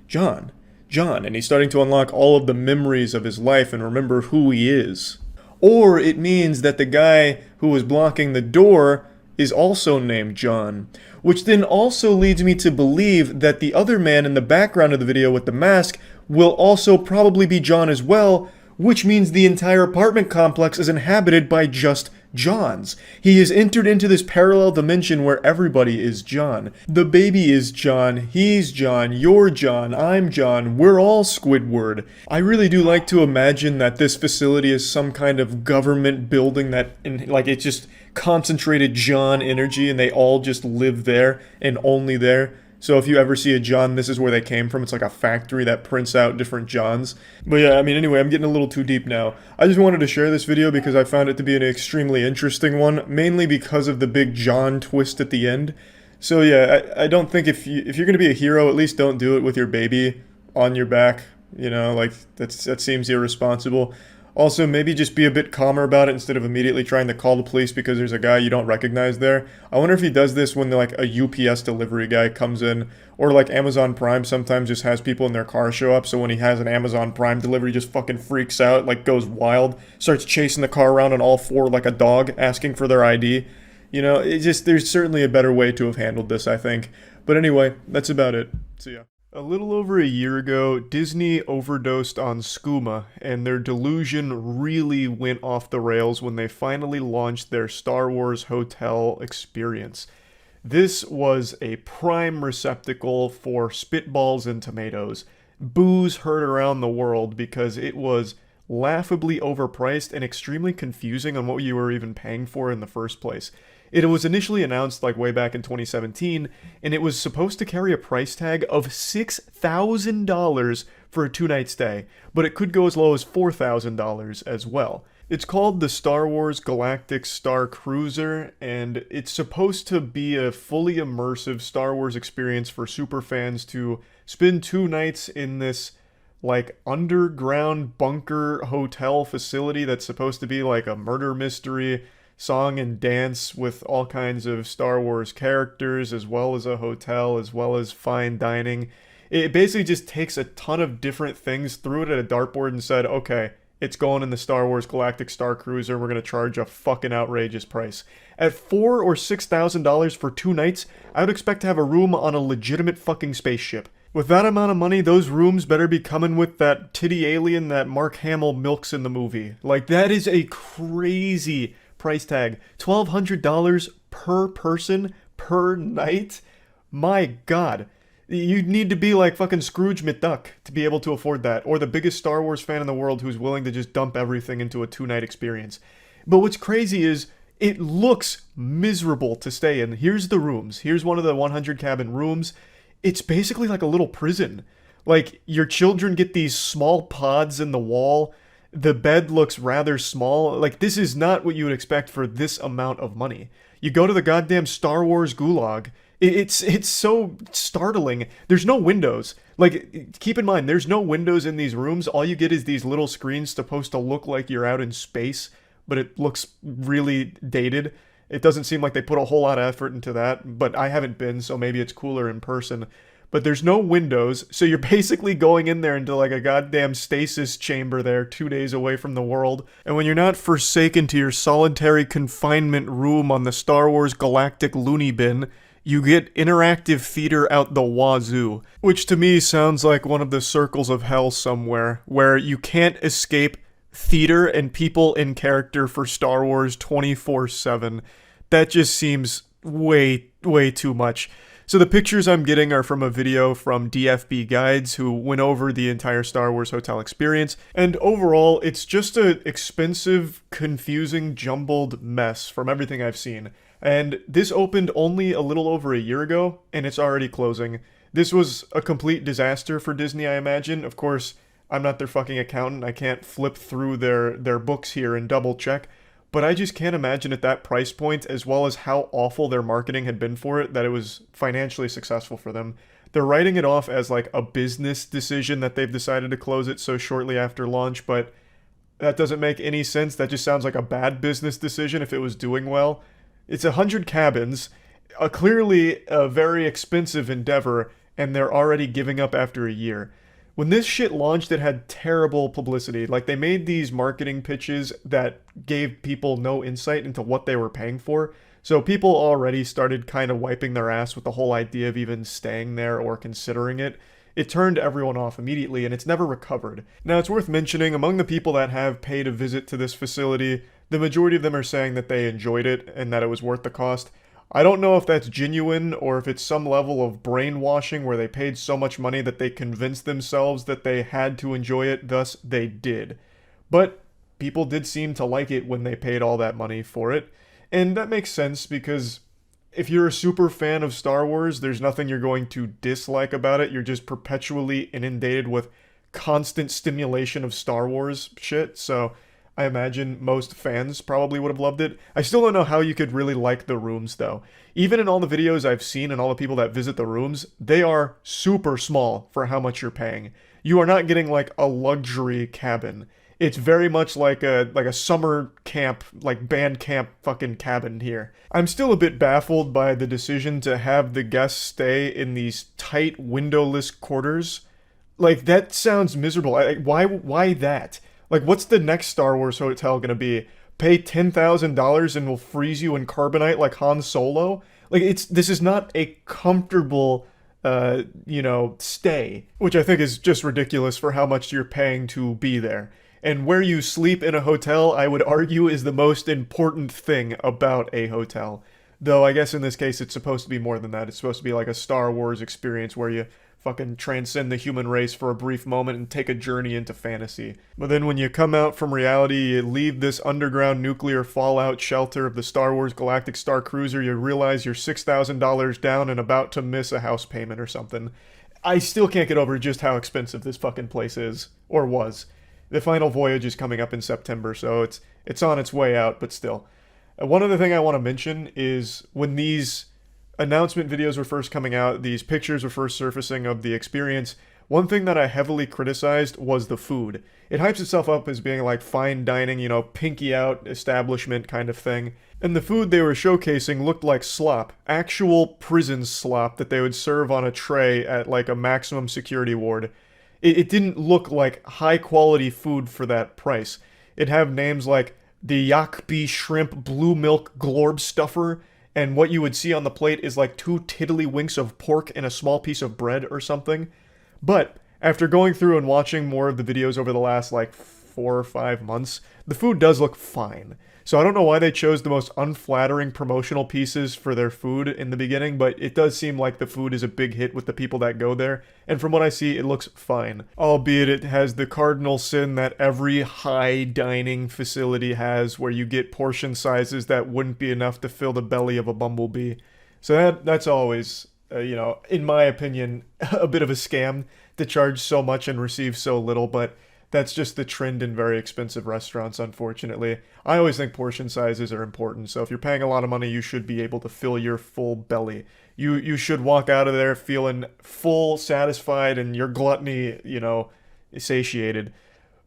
Speaker 1: John, John," and he's starting to unlock all of the memories of his life and remember who he is. Or it means that the guy who was blocking the door is also named John, which then also leads me to believe that the other man in the background of the video with the mask will also probably be John as well, which means the entire apartment complex is inhabited by just Johns. He has entered into this parallel dimension where everybody is John. The baby is John, he's John, you're John, I'm John, we're all Squidward. I really do like to imagine that this facility is some kind of government building that, like, it's just concentrated John energy and they all just live there and only there. So if you ever see a John, this is where they came from. It's like a factory that prints out different Johns. But yeah, I mean, anyway, I'm getting a little too deep now. I just wanted to share this video because I found it to be an extremely interesting one, mainly because of the big John twist at the end. So yeah, I don't think if you're going to be a hero, at least don't do it with your baby on your back. You know, like, that seems irresponsible. Also, maybe just be a bit calmer about it instead of immediately trying to call the police because there's a guy you don't recognize there. I wonder if he does this when like a UPS delivery guy comes in, or like Amazon Prime sometimes just has people in their car show up, so when he has an Amazon Prime delivery, he just fucking freaks out, like goes wild, starts chasing the car around on all four like a dog, asking for their ID. You know, there's certainly a better way to have handled this, I think. But anyway, that's about it. See ya. A little over a year ago, Disney overdosed on skooma, and their delusion really went off the rails when they finally launched their Star Wars Hotel experience. This was a prime receptacle for spitballs and tomatoes. Boos heard around the world because it was laughably overpriced and extremely confusing on what you were even paying for in the first place. It was initially announced like way back in 2017, and it was supposed to carry a price tag of $6,000 for a 2-night stay, but it could go as low as $4,000 as well. It's called the Star Wars Galactic Star Cruiser, and it's supposed to be a fully immersive Star Wars experience for superfans to spend 2 nights in this like underground bunker hotel facility that's supposed to be like a murder mystery song and dance with all kinds of Star Wars characters, as well as a hotel, as well as fine dining. It basically just takes a ton of different things, threw it at a dartboard and said, okay, it's going in the Star Wars Galactic Star Cruiser, we're going to charge a fucking outrageous price. At $4,000 or $6,000 for 2 nights, I would expect to have a room on a legitimate fucking spaceship. With that amount of money, those rooms better be coming with that titty alien that Mark Hamill milks in the movie. Like, that is a crazy price tag. $1,200 per person per night? My god. You'd need to be like fucking Scrooge McDuck to be able to afford that, or the biggest Star Wars fan in the world who's willing to just dump everything into a 2-night experience. But what's crazy is it looks miserable to stay in. Here's the rooms. Here's one of the 100 cabin rooms. It's basically like a little prison. Like, your children get these small pods in the wall. The bed looks rather small. Like, this is not what you would expect for this amount of money. You go to the goddamn Star Wars gulag. It's so startling. There's no windows. Like, keep in mind, there's no windows in these rooms. All you get is these little screens supposed to look like you're out in space, but it looks really dated. It doesn't seem like they put a whole lot of effort into that, but I haven't been, so maybe it's cooler in person. But there's no windows, so you're basically going in there into like a goddamn stasis chamber there, 2 days away from the world. And when you're not forsaken to your solitary confinement room on the Star Wars Galactic Looney Bin, you get interactive theater out the wazoo. Which to me sounds like one of the circles of hell somewhere, where you can't escape theater and people in character for Star Wars 24/7. That just seems way, way too much. So the pictures I'm getting are from a video from DFB Guides, who went over the entire Star Wars hotel experience, and overall, it's just an expensive, confusing, jumbled mess from everything I've seen. And this opened only a little over a year ago, and it's already closing. This was a complete disaster for Disney, I imagine. Of course, I'm not their fucking accountant. I can't flip through their books here and double check. But I just can't imagine at that price point, as well as how awful their marketing had been for it, that it was financially successful for them. They're writing it off as like a business decision that they've decided to close it so shortly after launch, but that doesn't make any sense. That just sounds like a bad business decision if it was doing well. It's 100 cabins, clearly a very expensive endeavor, and they're already giving up after a year. When this shit launched, it had terrible publicity. Like, they made these marketing pitches that gave people no insight into what they were paying for. So people already started kind of wiping their ass with the whole idea of even staying there or considering it. It turned everyone off immediately, and it's never recovered. Now, it's worth mentioning, among the people that have paid a visit to this facility, the majority of them are saying that they enjoyed it and that it was worth the cost. I don't know if that's genuine or if it's some level of brainwashing where they paid so much money that they convinced themselves that they had to enjoy it, thus they did. But people did seem to like it when they paid all that money for it, and that makes sense because if you're a super fan of Star Wars, there's nothing you're going to dislike about it. You're just perpetually inundated with constant stimulation of Star Wars shit, so I imagine most fans probably would have loved it. I still don't know how you could really like the rooms, though. Even in all the videos I've seen and all the people that visit the rooms, they are super small for how much you're paying. You are not getting, like, a luxury cabin. It's very much like a summer camp, like band camp fucking cabin here. I'm still a bit baffled by the decision to have the guests stay in these tight, windowless quarters. Like, that sounds miserable. Why that? Like, what's the next Star Wars hotel gonna be? Pay $10,000 and we'll freeze you in carbonite like Han Solo? Like, this is not a comfortable, stay. Which I think is just ridiculous for how much you're paying to be there. And where you sleep in a hotel, I would argue, is the most important thing about a hotel. Though I guess in this case it's supposed to be more than that. It's supposed to be like a Star Wars experience where you fucking transcend the human race for a brief moment and take a journey into fantasy. But then when you come out from reality, you leave this underground nuclear fallout shelter of the Star Wars Galactic Star Cruiser, you realize you're $6,000 down and about to miss a house payment or something. I still can't get over just how expensive this fucking place is. Or was. The final voyage is coming up in September, so it's on its way out, but still. One other thing I want to mention is when these announcement videos were first coming out, these pictures were first surfacing of the experience, one thing that I heavily criticized was the food. It hypes itself up as being like fine dining, pinky out establishment kind of thing. And the food they were showcasing looked like slop. Actual prison slop that they would serve on a tray at like a maximum security ward. It didn't look like high quality food for that price. It'd have names like the Yakbi Shrimp Blue Milk Glorb Stuffer, and what you would see on the plate is like 2 tiddlywinks of pork and a small piece of bread or something. But after going through and watching more of the videos over the last like 4 or 5 months, the food does look fine. So I don't know why they chose the most unflattering promotional pieces for their food in the beginning, but it does seem like the food is a big hit with the people that go there, and from what I see, it looks fine. Albeit it has the cardinal sin that every high dining facility has, where you get portion sizes that wouldn't be enough to fill the belly of a bumblebee. So that's always, in my opinion, a bit of a scam to charge so much and receive so little, but that's just the trend in very expensive restaurants, unfortunately. I always think portion sizes are important, so if you're paying a lot of money, you should be able to fill your full belly. You should walk out of there feeling full, satisfied, and your gluttony, satiated.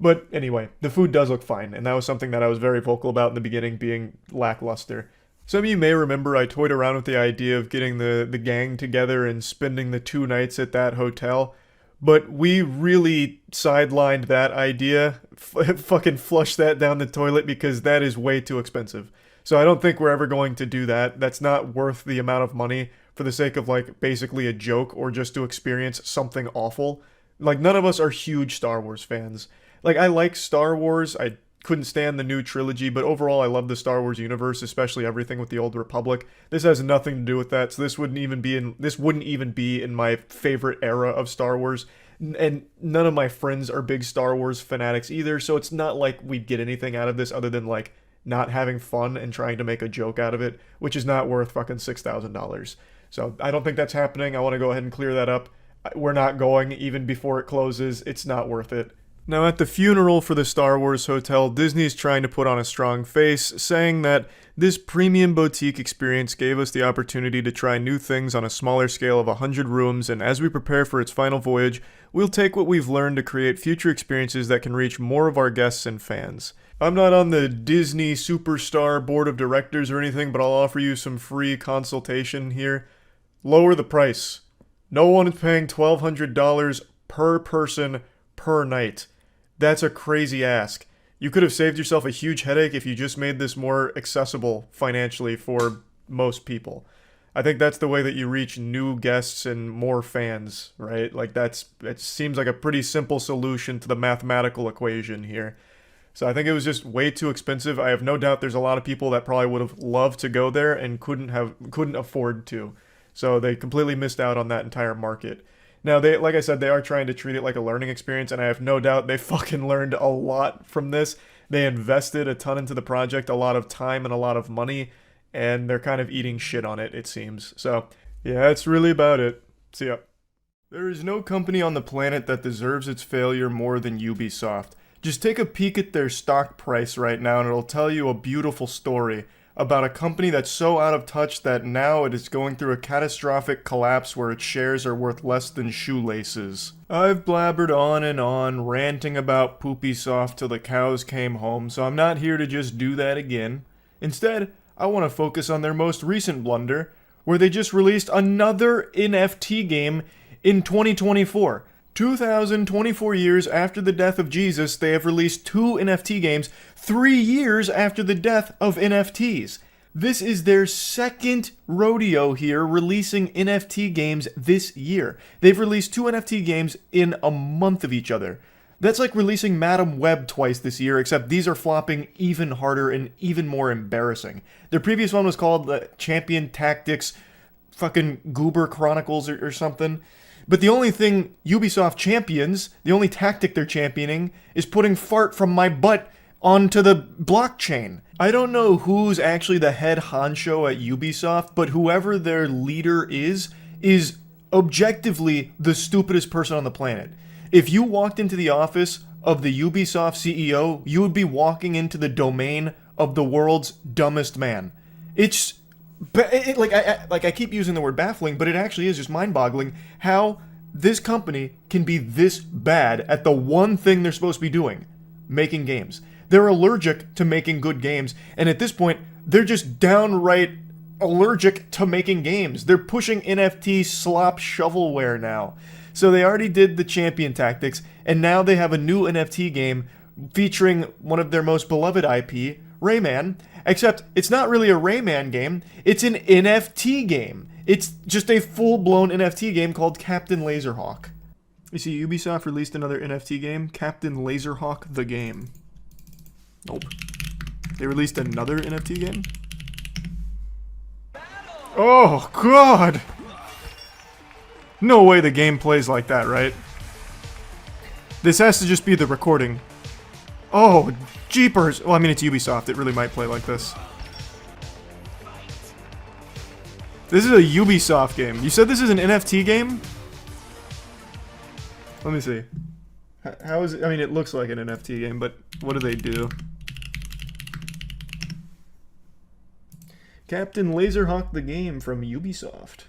Speaker 1: But anyway, the food does look fine, and that was something that I was very vocal about in the beginning, being lackluster. Some of you may remember I toyed around with the idea of getting the gang together and spending the 2 nights at that hotel. But we really sidelined that idea, fucking flushed that down the toilet because that is way too expensive. So I don't think we're ever going to do that. That's not worth the amount of money for the sake of like basically a joke or just to experience something awful. Like none of us are huge Star Wars fans. Like I like Star Wars, I couldn't stand the new trilogy, but overall I love the Star Wars universe, especially everything with the Old Republic. This has nothing to do with that, so this wouldn't even be in my favorite era of Star Wars. And none of my friends are big Star Wars fanatics either, so it's not like we'd get anything out of this other than like not having fun and trying to make a joke out of it, which is not worth fucking $6,000. So I don't think that's happening. I want to go ahead and clear that up. We're not going even before it closes. It's not worth it. Now, at the funeral for the Star Wars Hotel, Disney's trying to put on a strong face, saying that this premium boutique experience gave us the opportunity to try new things on a smaller scale of 100 rooms, and as we prepare for its final voyage, we'll take what we've learned to create future experiences that can reach more of our guests and fans. I'm not on the Disney Superstar Board of Directors or anything, but I'll offer you some free consultation here. Lower the price. No one is paying $1,200 per person per night. That's a crazy ask. You could have saved yourself a huge headache if you just made this more accessible financially for most people. I think that's the way that you reach new guests and more fans, right? Like it seems like a pretty simple solution to the mathematical equation here. So I think it was just way too expensive. I have no doubt there's a lot of people that probably would have loved to go there and couldn't afford to. So they completely missed out on that entire market. Now, like I said, they are trying to treat it like a learning experience, and I have no doubt they fucking learned a lot from this. They invested a ton into the project, a lot of time and a lot of money, and they're kind of eating shit on it, it seems. So, yeah, that's really about it. See ya. There is no company on the planet that deserves its failure more than Ubisoft. Just take a peek at their stock price right now, and it'll tell you a beautiful story about a company that's so out of touch that now it is going through a catastrophic collapse where its shares are worth less than shoelaces. I've blabbered on, ranting about Poopysoft till the cows came home, so I'm not here to just do that again. Instead, I want to focus on their most recent blunder, where they just released another NFT game in 2024. 2,024 years after the death of Jesus, they have released 2 NFT games, 3 years after the death of NFTs. This is their second rodeo here, releasing NFT games this year. They've released 2 NFT games in a month of each other. That's like releasing Madam Web twice this year, except these are flopping even harder and even more embarrassing. Their previous one was called Champion Tactics, fucking Goober Chronicles or something. But the only thing Ubisoft champions, the only tactic they're championing, is putting fart from my butt onto the blockchain. I don't know who's actually the head honcho at Ubisoft, but whoever their leader is objectively the stupidest person on the planet. If you walked into the office of the Ubisoft CEO, you would be walking into the domain of the world's dumbest man. I keep using the word baffling, but it actually is just mind-boggling how this company can be this bad at the one thing they're supposed to be doing, making games. They're allergic to making good games, and at this point, they're just downright allergic to making games. They're pushing NFT slop shovelware now. So they already did the Champion Tactics, and now they have a new NFT game featuring one of their most beloved IP, Rayman, except it's not really a Rayman game, it's an NFT game. It's just a full-blown NFT game called Captain Laserhawk. You see, Ubisoft released another NFT game, Captain Laserhawk the Game. Nope. They released another NFT game? Oh, God! No way the game plays like that, right? This has to just be the recording. Oh, jeepers! Well, I mean, it's Ubisoft. It really might play like this. This is a Ubisoft game. You said this is an NFT game? Let me see. How is it? I mean, it looks like an NFT game, but what do they do? Captain Laserhawk the Game from Ubisoft.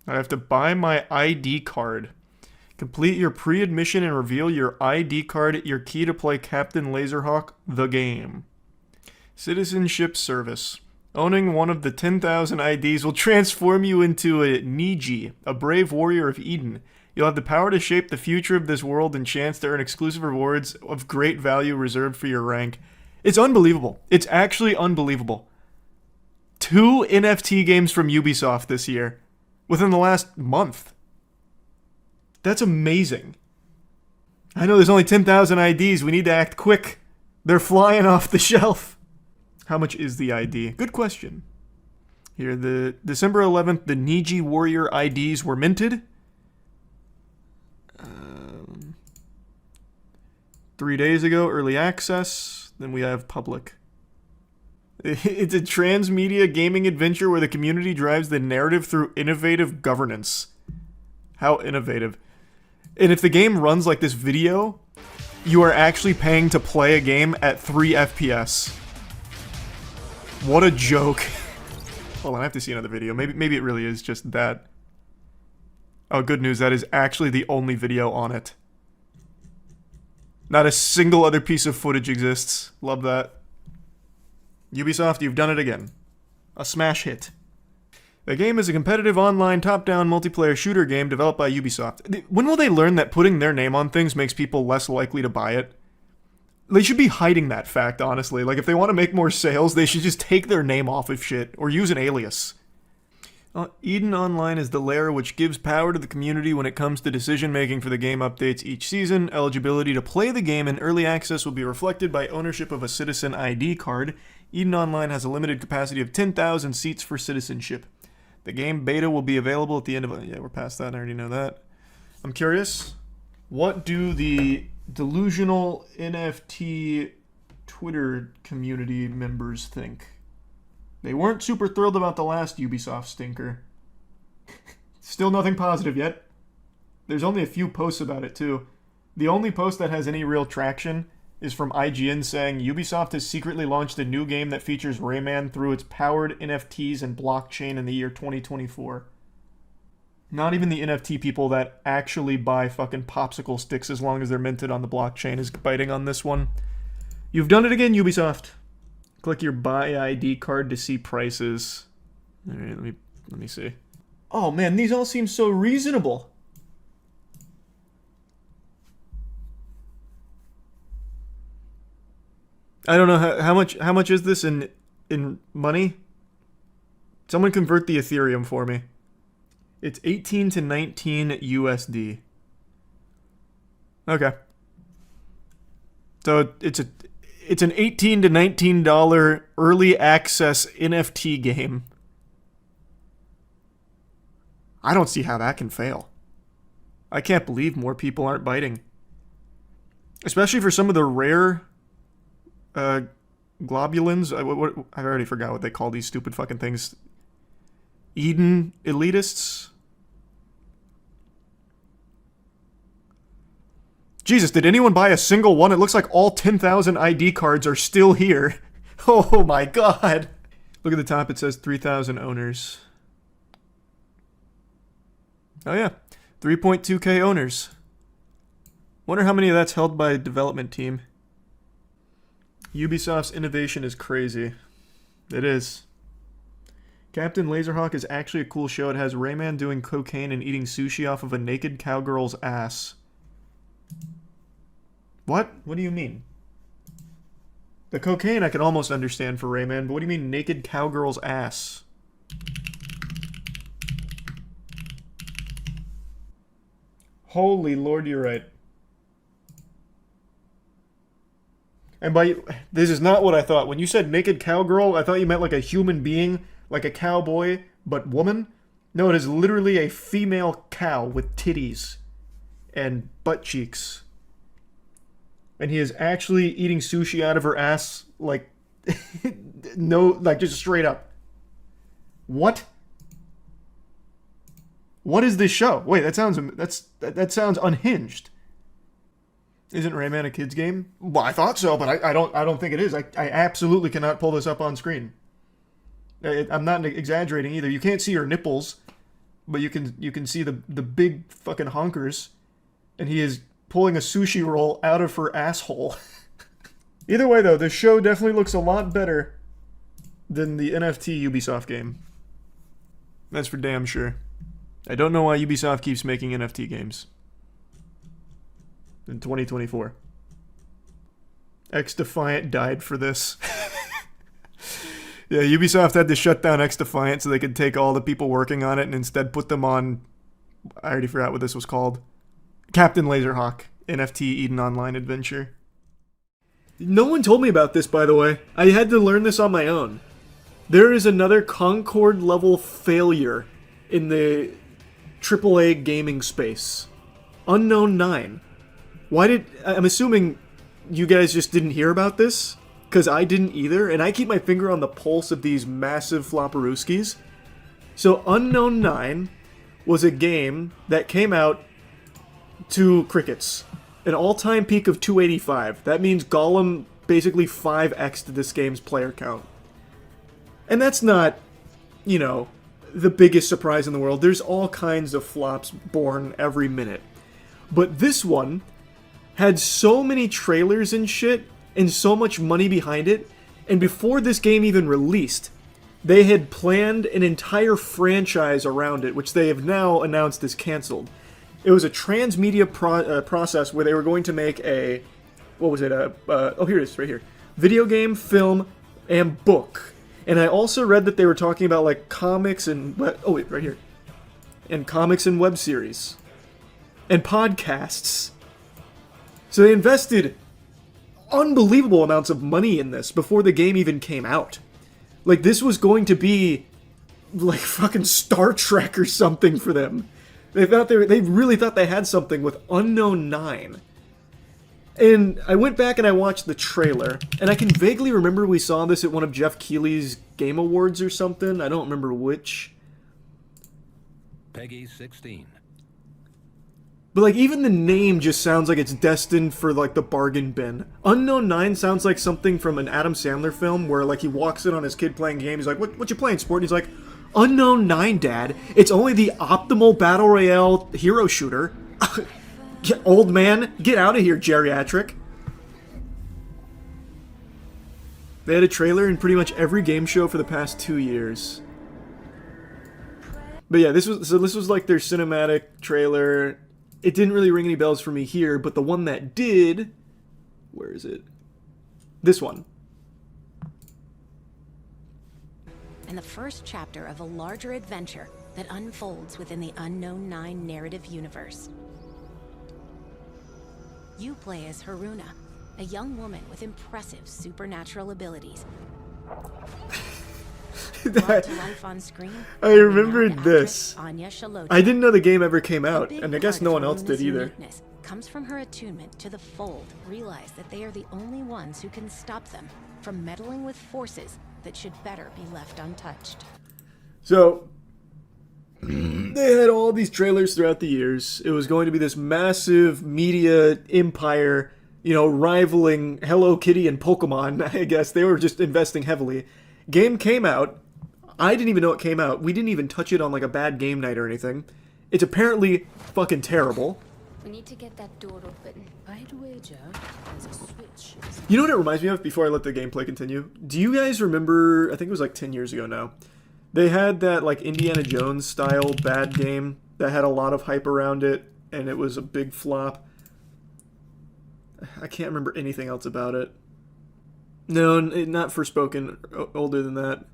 Speaker 1: I have to buy my ID card. Complete your pre-admission and reveal your ID card, your key to play Captain Laserhawk the Game. Citizenship Service. Owning one of the 10,000 IDs will transform you into a Niji, a brave warrior of Eden. You'll have the power to shape the future of this world and chance to earn exclusive rewards of great value reserved for your rank. It's unbelievable. It's actually unbelievable. 2 NFT games from Ubisoft this year. Within the last month. That's amazing. I know there's only 10,000 IDs. We need to act quick. They're flying off the shelf. How much is the ID? Good question. Here, the December 11th, the Niji Warrior IDs were minted. 3 days ago, early access. Then we have public. It's a transmedia gaming adventure where the community drives the narrative through innovative governance. How innovative. And if the game runs like this video, you are actually paying to play a game at 3 FPS. What a joke. Hold on, I have to see another video. Maybe it really is just that. Oh, good news, that is actually the only video on it. Not a single other piece of footage exists. Love that. Ubisoft, you've done it again. A smash hit. The game is a competitive online top-down multiplayer shooter game developed by Ubisoft. When will they learn that putting their name on things makes people less likely to buy it? They should be hiding that fact, honestly. Like, if they want to make more sales, they should just take their name off of shit, or use an alias. Eden Online is the layer which gives power to the community when it comes to decision-making for the game updates each season. Eligibility to play the game in early access will be reflected by ownership of a Citizen ID card. Eden Online has a limited capacity of 10,000 seats for citizenship. The game beta will be available at the end of... Yeah, we're past that, I already know that. I'm curious, what do the delusional NFT Twitter community members think? They weren't super thrilled about the last Ubisoft stinker. Still nothing positive yet. There's only a few posts about it, too. The only post that has any real traction is from IGN saying Ubisoft has secretly launched a new game that features Rayman through its powered NFTs and blockchain in the year 2024. Not even the NFT people that actually buy fucking popsicle sticks as long as they're minted on the blockchain is biting on this one. You've done it again, Ubisoft. Click your buy ID card to see prices. Alright, let me see. Oh man, these all seem so reasonable. I don't know how much is this in money? Someone convert the Ethereum for me. It's 18 to 19 USD. Okay. So it's an $18 to $19 early access NFT game. I don't see how that can fail. I can't believe more people aren't biting. Especially for some of the rare globulins. I already forgot what they call these stupid fucking things. Eden elitists? Jesus, did anyone buy a single one? It looks like all 10,000 ID cards are still here. Oh my god. Look at the top, it says 3,000 owners. Oh yeah, 3.2k owners. Wonder how many of that's held by a development team. Ubisoft's innovation is crazy. It is. Captain Laserhawk is actually a cool show. It has Rayman doing cocaine and eating sushi off of a naked cowgirl's ass. What? What do you mean? The cocaine I can almost understand for Rayman, but what do you mean naked cowgirl's ass? Holy Lord, you're right. And this is not what I thought. When you said naked cowgirl, I thought you meant like a human being, like a cowboy, but woman. No, it is literally a female cow with titties and butt cheeks. And he is actually eating sushi out of her ass, like, no, like just straight up. What? What is this show? Wait, that sounds unhinged. Isn't Rayman a kid's game? Well, I thought so, but I don't think it is. I absolutely cannot pull this up on screen. I'm not exaggerating either. You can't see her nipples, but you can see the big fucking honkers, and he is pulling a sushi roll out of her asshole. Either way, though, this show definitely looks a lot better than the NFT Ubisoft game. That's for damn sure. I don't know why Ubisoft keeps making NFT games. In 2024. X-Defiant died for this. Yeah, Ubisoft had to shut down X-Defiant so they could take all the people working on it and instead put them on... I already forgot what this was called. Captain Laserhawk, NFT Eden Online adventure. No one told me about this, by the way. I had to learn this on my own. There is another Concord level failure in the AAA gaming space. Unknown 9. I'm assuming you guys just didn't hear about this? Because I didn't either, and I keep my finger on the pulse of these massive flopperooskies. So Unknown 9 was a game that came out to crickets. An all-time peak of 285. That means Gollum basically 5x'd this game's player count. And that's not, you know, the biggest surprise in the world. There's all kinds of flops born every minute. But this one had so many trailers and shit, and so much money behind it, and before this game even released, they had planned an entire franchise around it, which they have now announced is cancelled. It was a transmedia process where they were going to make a... What was it? Oh, here it is, right here. Video game, film, and book. And I also read that they were talking about, like, comics and... Oh, wait, right here. And comics and web series. And podcasts. So they invested unbelievable amounts of money in this before the game even came out. Like, this was going to be like fucking Star Trek or something for them. They really thought they had something with Unknown 9. And I went back and I watched the trailer, and I can vaguely remember we saw this at one of Jeff Keighley's Game Awards or something. I don't remember which.
Speaker 12: Peggy 16.
Speaker 1: But, like, even the name just sounds like it's destined for, like, the bargain bin. Unknown 9 sounds like something from an Adam Sandler film where, like, he walks in on his kid playing a game. He's like, what you playing, sport? And he's like, Unknown 9, Dad. It's only the optimal Battle Royale hero shooter. Old man, get out of here, geriatric. They had a trailer in pretty much every game show for the past 2 years. But yeah, this was like their cinematic trailer. It didn't really ring any bells for me here, but the one that did... Where is it? This one.
Speaker 13: And the first chapter of a larger adventure that unfolds within the Unknown 9 narrative universe. You play as Haruna, a young woman with impressive supernatural abilities. Brought to life on screen,
Speaker 1: I remembered this.
Speaker 13: Anya Shalota.
Speaker 1: I didn't know the game ever came out, and I guess no one else did either.
Speaker 13: Comes from her attunement to the Fold. Realize that they are the only ones who can stop them from meddling with forces that should better be left untouched.
Speaker 1: So, they had all these trailers throughout the years. It was going to be this massive media empire, you know, rivaling Hello Kitty and Pokemon, I guess. They were just investing heavily. Game came out. I didn't even know it came out. We didn't even touch it on like a bad game night or anything. It's apparently fucking terrible.
Speaker 14: We need to get that door open. I'd wager there's a switch.
Speaker 1: You know what it reminds me of before I let the gameplay continue? Do you guys remember, I think it was like 10 years ago now, they had that like Indiana Jones style bad game that had a lot of hype around it and it was a big flop. I can't remember anything else about it. No, not Forspoken, older than that.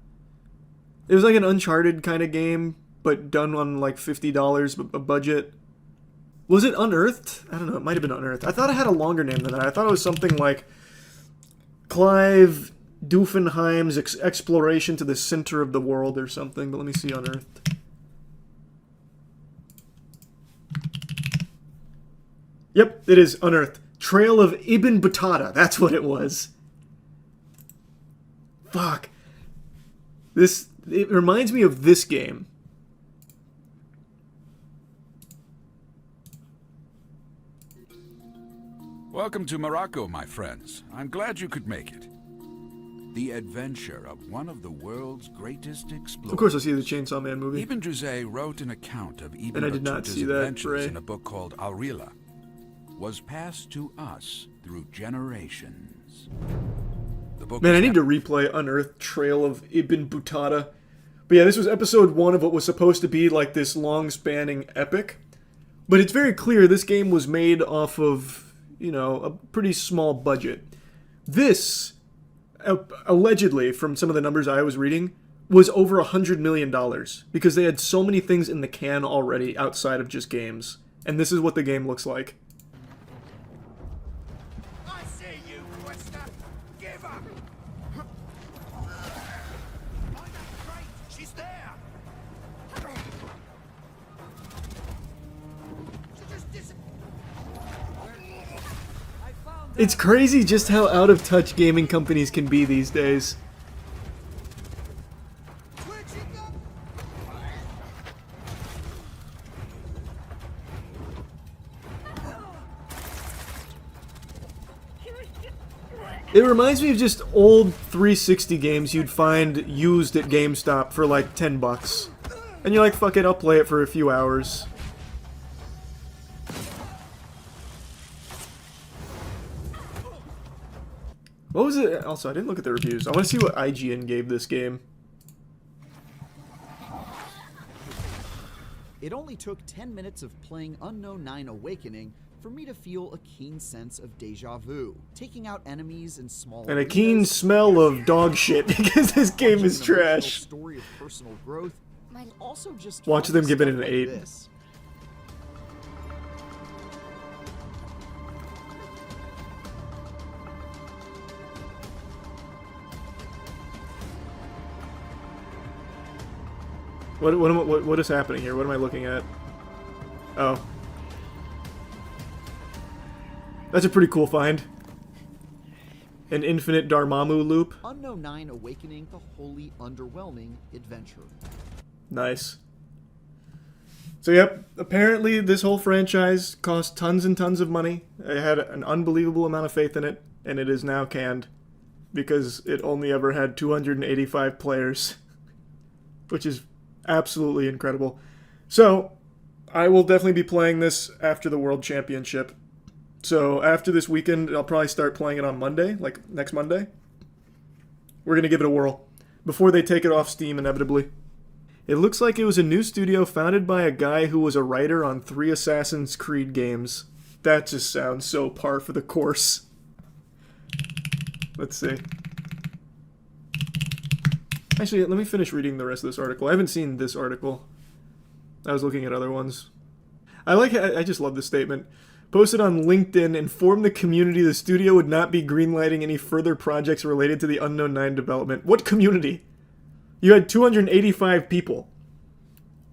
Speaker 1: It was like an Uncharted kind of game, but done on like $50 a budget. Was it Unearthed? I don't know, it might have been Unearthed. I thought it had a longer name than that. I thought it was something like Clive Doofenheim's Exploration to the Center of the World or something, but let me see Unearthed. Yep, it is Unearthed. Trail of Ibn Battuta, that's what it was. Fuck. It reminds me of this game.
Speaker 15: Welcome to Morocco, my friends. I'm glad you could make it. The adventure of one of the world's greatest explorers.
Speaker 1: Of course I see the Chainsaw Man movie.
Speaker 15: Ibn Juzay wrote an account of Ibn
Speaker 1: and I did not
Speaker 15: Battuta's
Speaker 1: see that,
Speaker 15: adventures
Speaker 1: Bray.
Speaker 15: in a book called Al-Rila. Was passed to us through generations. The book
Speaker 1: Man, I need to replay Unearthed Trail of Ibn Battuta. But yeah, this was episode 1 of what was supposed to be like this long-spanning epic. But it's very clear this game was made off of, you know, a pretty small budget. This, allegedly, from some of the numbers I was reading, was over $100 million. Because they had so many things in the can already outside of just games. And this is what the game looks like.
Speaker 16: I see
Speaker 15: dare you, Quester! Give up! Find that crate! She's there! She just
Speaker 1: It's crazy just how out of touch gaming companies can be these days. It reminds me of just old 360 games you'd find used at GameStop for like 10 bucks. And you're like, fuck it, I'll play it for a few hours. What was it? Also, I didn't look at the reviews. I want to see what IGN gave this game.
Speaker 12: It only took 10 minutes of playing Unknown 9 Awakening for me to feel a keen sense of deja vu, taking out enemies in small
Speaker 1: And a keen smell of dog shit, because this game is trash.
Speaker 12: Story of personal growth, might also just
Speaker 1: Watch them give it an 8.
Speaker 12: This.
Speaker 1: What is happening here? What am I looking at? Oh. That's a pretty cool find. An infinite Dormammu loop.
Speaker 12: Unknown 9 Awakening, the wholly underwhelming adventure.
Speaker 1: Nice. So yep, apparently this whole franchise cost tons and tons of money. I had an unbelievable amount of faith in it, and it is now canned. Because it only ever had 285 players. Which is absolutely incredible. So, I will definitely be playing this after the World Championship. So, after this weekend, I'll probably start playing it on Monday, like next Monday. We're going to give it a whirl. Before they take it off Steam, inevitably. It looks like it was a new studio founded by a guy who was a writer on 3 Assassin's Creed games. That just sounds so par for the course. Let's see. Actually, let me finish reading the rest of this article. I haven't seen this article. I was looking at other ones. I just love this statement. Posted on LinkedIn, informed the community the studio would not be greenlighting any further projects related to the Unknown 9 development. What community? You had 285 people.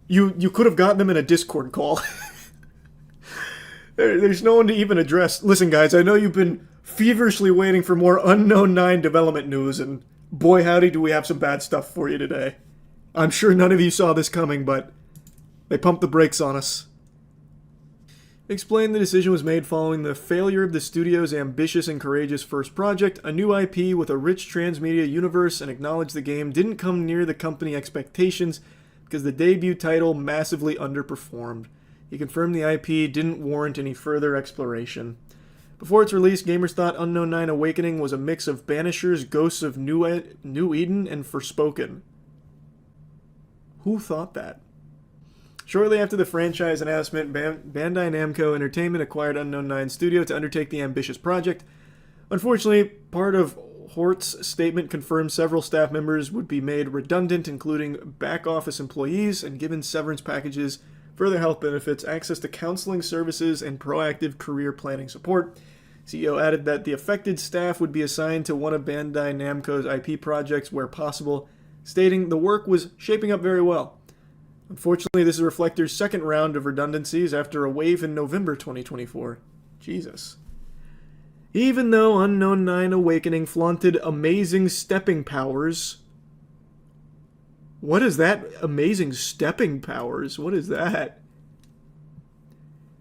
Speaker 1: You could have gotten them in a Discord call. There's no one to even address. Listen, guys, I know you've been feverishly waiting for more Unknown 9 development news, and boy howdy do we have some bad stuff for you today. I'm sure none of you saw this coming, but they pumped the brakes on us. Explained the decision was made following the failure of the studio's ambitious and courageous first project, a new IP with a rich transmedia universe, and acknowledged the game didn't come near the company expectations because the debut title massively underperformed. He confirmed the IP didn't warrant any further exploration. Before its release, gamers thought Unknown 9 Awakening was a mix of Banishers, Ghosts of New Eden, and Forspoken. Who thought that? Shortly after the franchise announcement, Bandai Namco Entertainment acquired Unknown 9 Studio to undertake the ambitious project. Unfortunately, part of Hort's statement confirmed several staff members would be made redundant, including back-office employees, and given severance packages, further health benefits, access to counseling services, and proactive career planning support. CEO added that the affected staff would be assigned to one of Bandai Namco's IP projects where possible, stating the work was shaping up very well. Unfortunately, this is Reflector's second round of redundancies after a wave in November 2024. Jesus. Even though Unknown 9 Awakening flaunted amazing stepping powers... What is that? Amazing stepping powers? What is that?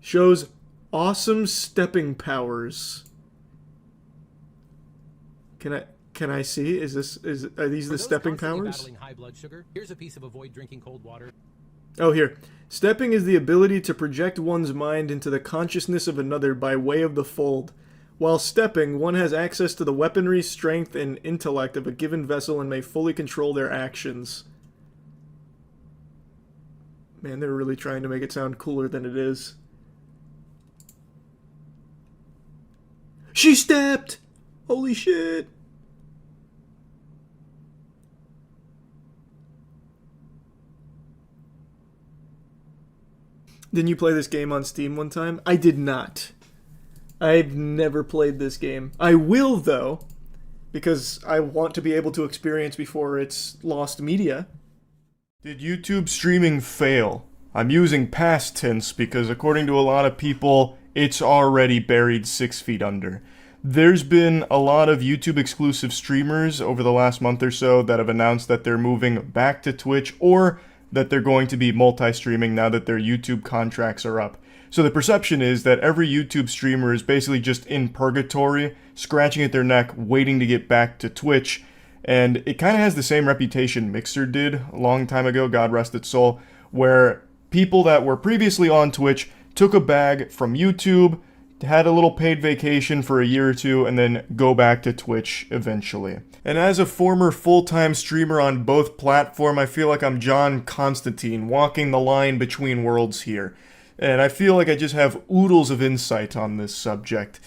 Speaker 1: Shows awesome stepping powers. Can I see? Are these the stepping powers?
Speaker 16: Battling high blood sugar, here's a piece of avoid drinking cold water.
Speaker 1: Oh, here. Stepping is the ability to project one's mind into the consciousness of another by way of the fold. While stepping, one has access to the weaponry, strength, and intellect of a given vessel and may fully control their actions. Man, they're really trying to make it sound cooler than it is. She stepped! Holy shit! Didn't you play this game on Steam one time? I did not. I've never played this game. I will, though, because I want to be able to experience before it's lost media. Did YouTube streaming fail? I'm using past tense because according to a lot of people, it's already buried 6 feet under. There's been a lot of YouTube exclusive streamers over the last month or so that have announced that they're moving back to Twitch or that they're going to be multi-streaming now that their YouTube contracts are up. So the perception is that every YouTube streamer is basically just in purgatory, scratching at their neck, waiting to get back to Twitch. And it kind of has the same reputation Mixer did a long time ago, God rest its soul, where people that were previously on Twitch took a bag from YouTube, had a little paid vacation for a year or two, and then go back to Twitch eventually. And as a former full-time streamer on both platforms, I feel like I'm John Constantine, walking the line between worlds here. And I feel like I just have oodles of insight on this subject.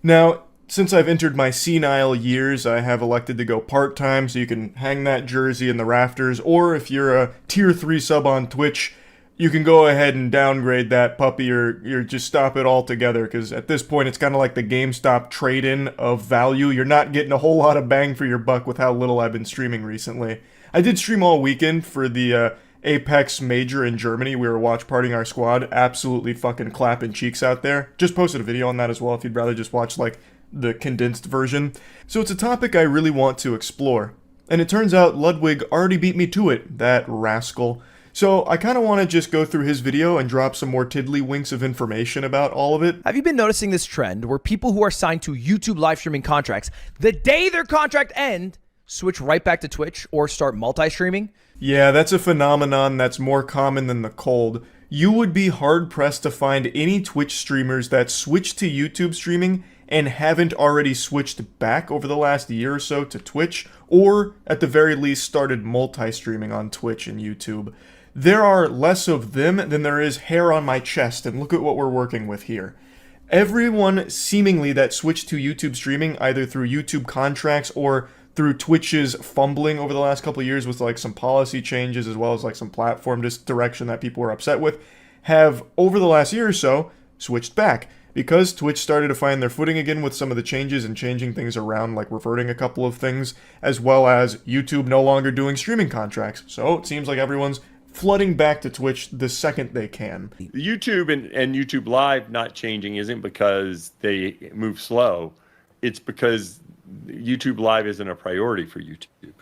Speaker 1: Now, since I've entered my senile years, I have elected to go part-time, so you can hang that jersey in the rafters, or if you're a tier 3 sub on Twitch, you can go ahead and downgrade that puppy or just stop it altogether, because at this point it's kind of like the GameStop trade-in of value. You're not getting a whole lot of bang for your buck with how little I've been streaming recently. I did stream all weekend for the Apex Major in Germany. We were watch partying our squad. Absolutely fucking clapping cheeks out there. Just posted a video on that as well if you'd rather just watch like the condensed version. So it's a topic I really want to explore. And it turns out Ludwig already beat me to it, that rascal. So I kind of want to just go through his video and drop some more tiddlywinks of information about all of it.
Speaker 17: Have you been noticing this trend where people who are signed to YouTube live streaming contracts, the day their contract ends, switch right back to Twitch or start multi-streaming?
Speaker 1: Yeah, that's a phenomenon that's more common than the cold. You would be hard-pressed to find any Twitch streamers that switched to YouTube streaming and haven't already switched back over the last year or so to Twitch, or at the very least started multi-streaming on Twitch and YouTube. There are less of them than there is hair on my chest, and look at what we're working with here. Everyone seemingly that switched to YouTube streaming, either through YouTube contracts or through Twitch's fumbling over the last couple of years with like some policy changes as well as like some platform direction that people were upset with, have over the last year or so switched back. Because Twitch started to find their footing again with some of the changes and changing things around, like reverting a couple of things, as well as YouTube no longer doing streaming contracts. So it seems like everyone's flooding back to Twitch the second they can.
Speaker 18: YouTube and YouTube Live not changing isn't because they move slow. It's because YouTube Live isn't a priority for YouTube.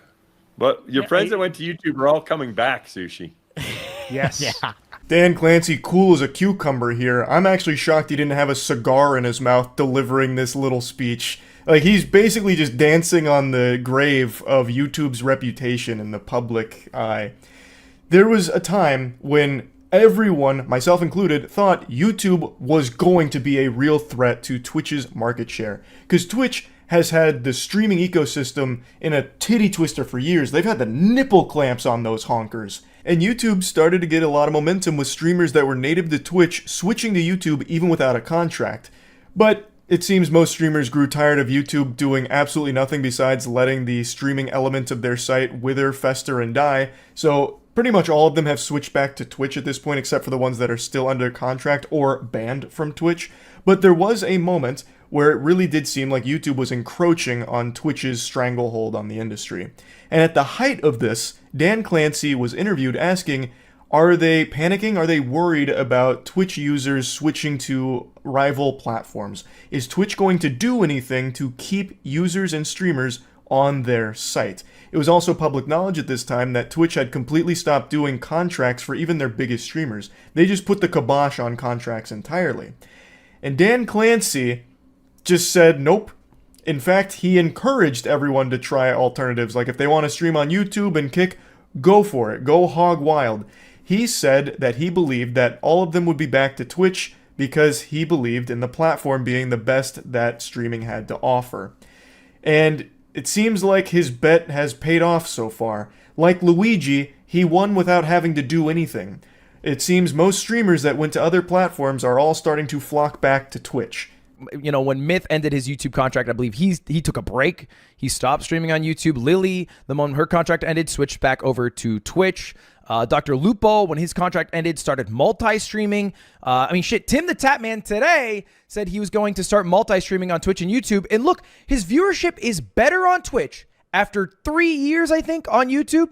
Speaker 18: But your friends that went to YouTube are all coming back, Sushi.
Speaker 11: Yes.
Speaker 17: Yeah.
Speaker 1: Dan Clancy, cool as a cucumber here. I'm actually shocked he didn't have a cigar in his mouth delivering this little speech. Like, he's basically just dancing on the grave of YouTube's reputation in the public eye. There was a time when everyone, myself included, thought YouTube was going to be a real threat to Twitch's market share. Because Twitch has had the streaming ecosystem in a titty twister for years. They've had the nipple clamps on those honkers. And YouTube started to get a lot of momentum with streamers that were native to Twitch switching to YouTube even without a contract. But it seems most streamers grew tired of YouTube doing absolutely nothing besides letting the streaming element of their site wither, fester, and die. So pretty much all of them have switched back to Twitch at this point, except for the ones that are still under contract or banned from Twitch. But there was a moment where it really did seem like YouTube was encroaching on Twitch's stranglehold on the industry. And at the height of this, Dan Clancy was interviewed asking, are they panicking? Are they worried about Twitch users switching to rival platforms? Is Twitch going to do anything to keep users and streamers on their site? It was also public knowledge at this time that Twitch had completely stopped doing contracts for even their biggest streamers. They just put the kibosh on contracts entirely. And Dan Clancy just said nope. In fact, he encouraged everyone to try alternatives. Like, if they want to stream on YouTube and Kick, go for it. Go hog wild. He said that he believed that all of them would be back to Twitch because he believed in the platform being the best that streaming had to offer. And it seems like his bet has paid off so far. Like Luigi, he won without having to do anything. It seems most streamers that went to other platforms are all starting to flock back to Twitch.
Speaker 17: You know, when Myth ended his YouTube contract, I believe he took a break. He stopped streaming on YouTube. Lily, the moment her contract ended, switched back over to Twitch. Dr. Lupo, when his contract ended, started multi-streaming. Tim the Tatman today said he was going to start multi-streaming on Twitch and YouTube. And look, his viewership is better on Twitch after 3 years, I think, on YouTube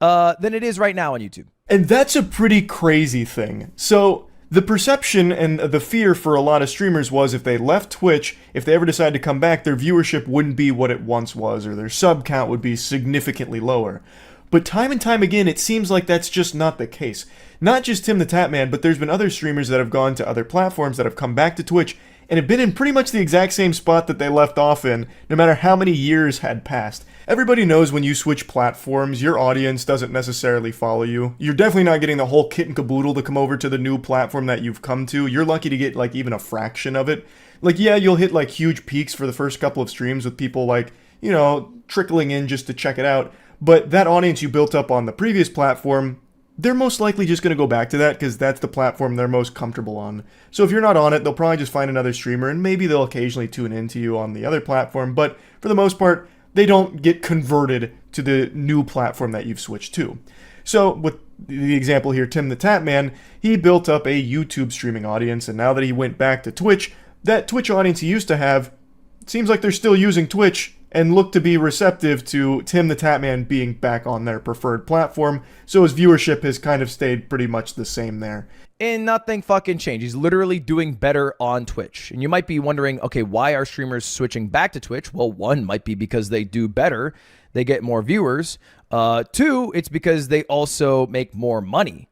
Speaker 17: than it is right now on YouTube.
Speaker 1: And that's a pretty crazy thing. So the perception and the fear for a lot of streamers was if they left Twitch, if they ever decided to come back, their viewership wouldn't be what it once was, or their sub count would be significantly lower. But time and time again, it seems like that's just not the case. Not just Tim the Tatman, but there's been other streamers that have gone to other platforms that have come back to Twitch and have been in pretty much the exact same spot that they left off in, no matter how many years had passed. Everybody knows when you switch platforms, your audience doesn't necessarily follow you. You're definitely not getting the whole kit and caboodle to come over to the new platform that you've come to. You're lucky to get like even a fraction of it. Like, yeah, you'll hit like huge peaks for the first couple of streams with people like, you know, trickling in just to check it out. But that audience you built up on the previous platform, they're most likely just going to go back to that because that's the platform they're most comfortable on. So if you're not on it, they'll probably just find another streamer and maybe they'll occasionally tune into you on the other platform. But for the most part, they don't get converted to the new platform that you've switched to. So with the example here, Tim the Tatman, he built up a YouTube streaming audience, and now that he went back to Twitch, that Twitch audience he used to have, it seems like they're still using Twitch and look to be receptive to Tim the Tatman being back on their preferred platform, so his viewership has kind of stayed pretty much the same there.
Speaker 17: And nothing fucking changed. He's literally doing better on Twitch. And you might be wondering, okay, why are streamers switching back to Twitch? Well, one might be because they do better. They get more viewers. Two, it's because they also make more money.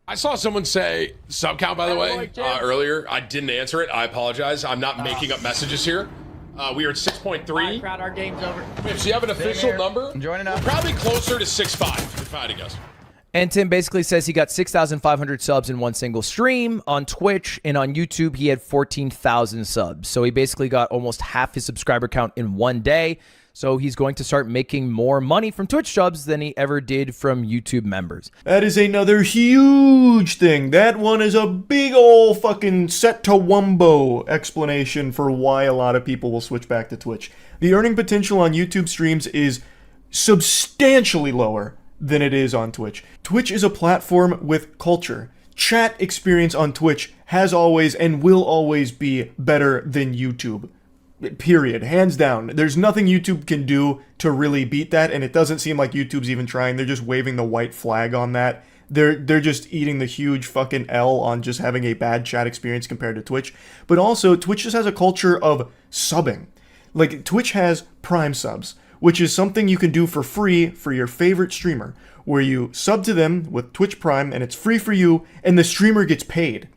Speaker 19: I saw someone say sub count, by the way, earlier. I didn't answer it. I apologize. I'm not making up messages here. We are at 6.3.
Speaker 6: Crowd, our game's over.
Speaker 19: So you have an official number?
Speaker 6: I'm joining up.
Speaker 19: We're probably closer to 6.5, if I had to guess.
Speaker 17: And Tim basically says he got 6,500 subs in one single stream on Twitch, and on YouTube he had 14,000 subs. So he basically got almost half his subscriber count in one day. So he's going to start making more money from Twitch subs than he ever did from YouTube members.
Speaker 1: That is another huge thing. That one is a big ol' fucking set to wumbo explanation for why a lot of people will switch back to Twitch. The earning potential on YouTube streams is substantially lower than it is on Twitch. Twitch is a platform with culture. Chat experience on Twitch has always and will always be better than YouTube. Period. Hands down. There's nothing YouTube can do to really beat that, and it doesn't seem like YouTube's even trying. They're just waving the white flag on that. They're just eating the huge fucking L on just having a bad chat experience compared to Twitch. But also, Twitch just has a culture of subbing. Like, Twitch has Prime subs, which is something you can do for free for your favorite streamer, where you sub to them with Twitch Prime, and it's free for you, and the streamer gets paid.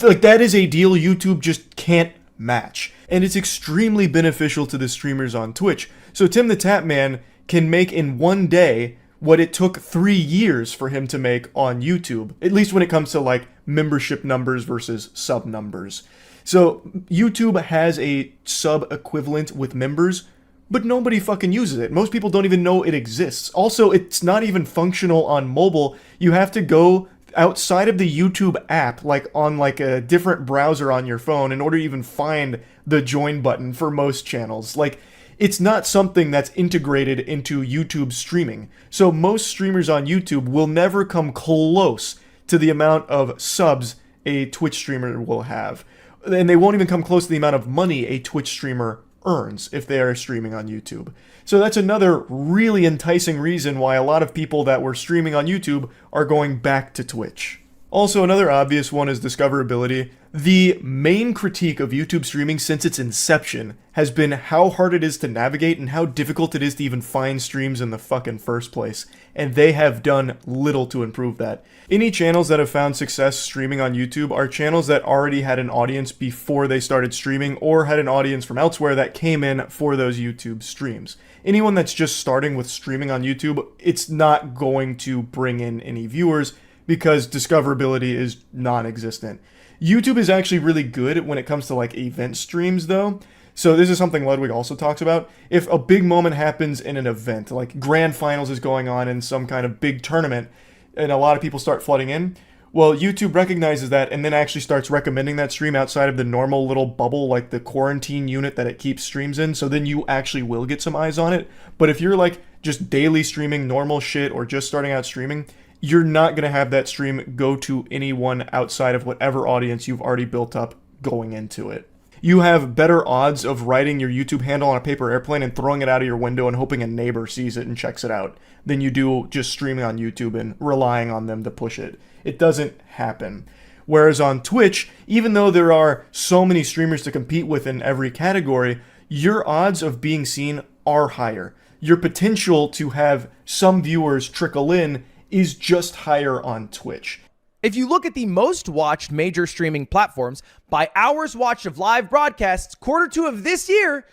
Speaker 1: Like, that is a deal YouTube just can't match. And it's extremely beneficial to the streamers on Twitch. So Tim the Tatman can make in one day what it took 3 years for him to make on YouTube, at least when it comes to like membership numbers versus sub numbers. So YouTube has a sub equivalent with members, but nobody fucking uses it. Most people don't even know it exists. Also, it's not even functional on mobile. You have to go outside of the YouTube app, like on like a different browser on your phone, in order to even find the join button for most channels. Like, it's not something that's integrated into YouTube streaming. So most streamers on YouTube will never come close to the amount of subs a Twitch streamer will have. And they won't even come close to the amount of money a Twitch streamer earns if they are streaming on YouTube. So that's another really enticing reason why a lot of people that were streaming on YouTube are going back to Twitch. Also, another obvious one is discoverability. The main critique of YouTube streaming since its inception has been how hard it is to navigate and how difficult it is to even find streams in the fucking first place. And they have done little to improve that. Any channels that have found success streaming on YouTube are channels that already had an audience before they started streaming, or had an audience from elsewhere that came in for those YouTube streams. Anyone that's just starting with streaming on YouTube, it's not going to bring in any viewers because discoverability is non-existent. YouTube is actually really good when it comes to like event streams though. So this is something Ludwig also talks about. If a big moment happens in an event, like grand finals is going on in some kind of big tournament, and a lot of people start flooding in, Well, YouTube recognizes that and then actually starts recommending that stream outside of the normal little bubble, like the quarantine unit that it keeps streams in, so then you actually will get some eyes on it. But if you're like just daily streaming normal shit or just starting out streaming, you're not going to have that stream go to anyone outside of whatever audience you've already built up going into it. You have better odds of writing your YouTube handle on a paper airplane and throwing it out of your window and hoping a neighbor sees it and checks it out than you do just streaming on YouTube and relying on them to push it. It doesn't happen. Whereas on Twitch, even though there are so many streamers to compete with in every category, your odds of being seen are higher. Your potential to have some viewers trickle in is just higher on Twitch.
Speaker 17: If you look at the most watched major streaming platforms by hours watched of live broadcasts, Q2 of this year,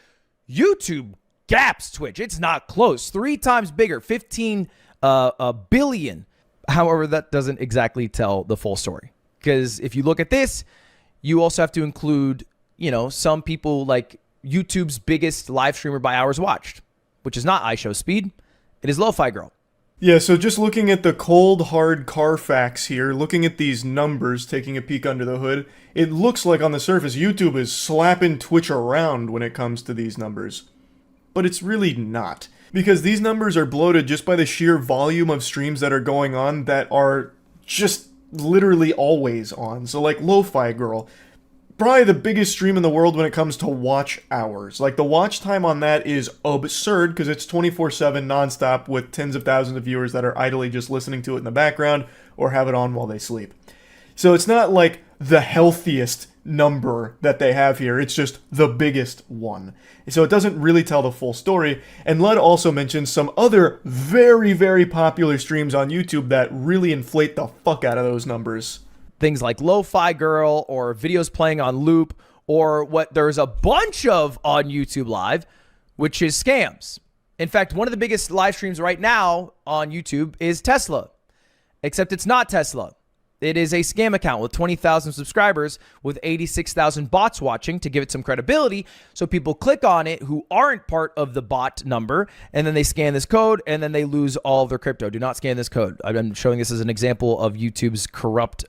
Speaker 17: YouTube gaps Twitch. It's not close. 3 times bigger, 15 billion. However, that doesn't exactly tell the full story. Because if you look at this, you also have to include, some people like YouTube's biggest live streamer by hours watched, which is not iShowSpeed. It is Lo-Fi Girl.
Speaker 1: Yeah, so just looking at the cold, hard Carfax here, looking at these numbers, taking a peek under the hood, it looks like on the surface YouTube is slapping Twitch around when it comes to these numbers. But it's really not. Because these numbers are bloated just by the sheer volume of streams that are going on that are just literally always on. So like Lo-Fi Girl, probably the biggest stream in the world when it comes to watch hours. Like the watch time on that is absurd because it's 24/7 nonstop with tens of thousands of viewers that are idly just listening to it in the background or have it on while they sleep. So it's not like the healthiest number that they have here, it's just the biggest one. So it doesn't really tell the full story. And Lud also mentions some other very, very popular streams on YouTube that really inflate the fuck out of those numbers.
Speaker 17: Things like Lo-Fi Girl or videos playing on loop or what there's a bunch of on YouTube Live, which is scams. In fact, one of the biggest live streams right now on YouTube is Tesla, except it's not Tesla. It is a scam account with 20,000 subscribers with 86,000 bots watching to give it some credibility. So people click on it who aren't part of the bot number, and then they scan this code, and then they lose all of their crypto. Do not scan this code. I'm showing this as an example of YouTube's corrupt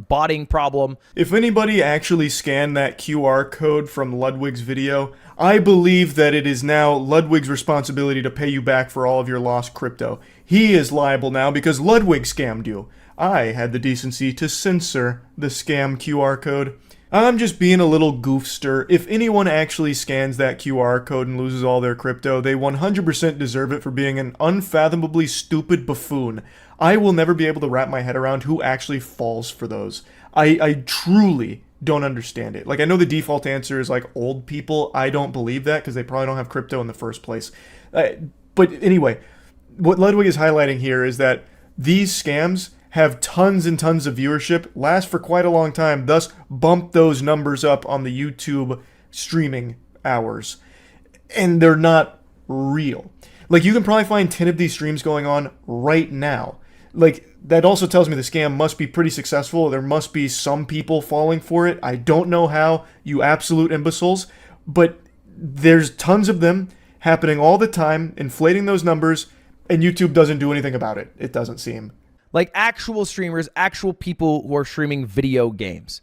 Speaker 17: botting problem.
Speaker 1: If anybody actually scanned that QR code from Ludwig's video, I believe that it is now Ludwig's responsibility to pay you back for all of your lost crypto. He is liable now because Ludwig scammed you. I had the decency to censor the scam QR code. I'm just being a little goofster. If anyone actually scans that QR code and loses all their crypto, they 100% deserve it for being an unfathomably stupid buffoon. I will never be able to wrap my head around who actually falls for those. I truly don't understand it. Like, I know the default answer is like old people. I don't believe that because they probably don't have crypto in the first place. But anyway, what Ludwig is highlighting here is that these scams have tons and tons of viewership, last for quite a long time, thus bump those numbers up on the YouTube streaming hours. And they're not real. Like, you can probably find 10 of these streams going on right now. Like, that also tells me the scam must be pretty successful. There must be some people falling for it. I don't know how, you absolute imbeciles, but there's tons of them happening all the time, inflating those numbers, and YouTube doesn't do anything about it, it doesn't seem.
Speaker 17: Like actual streamers, actual people who are streaming video games.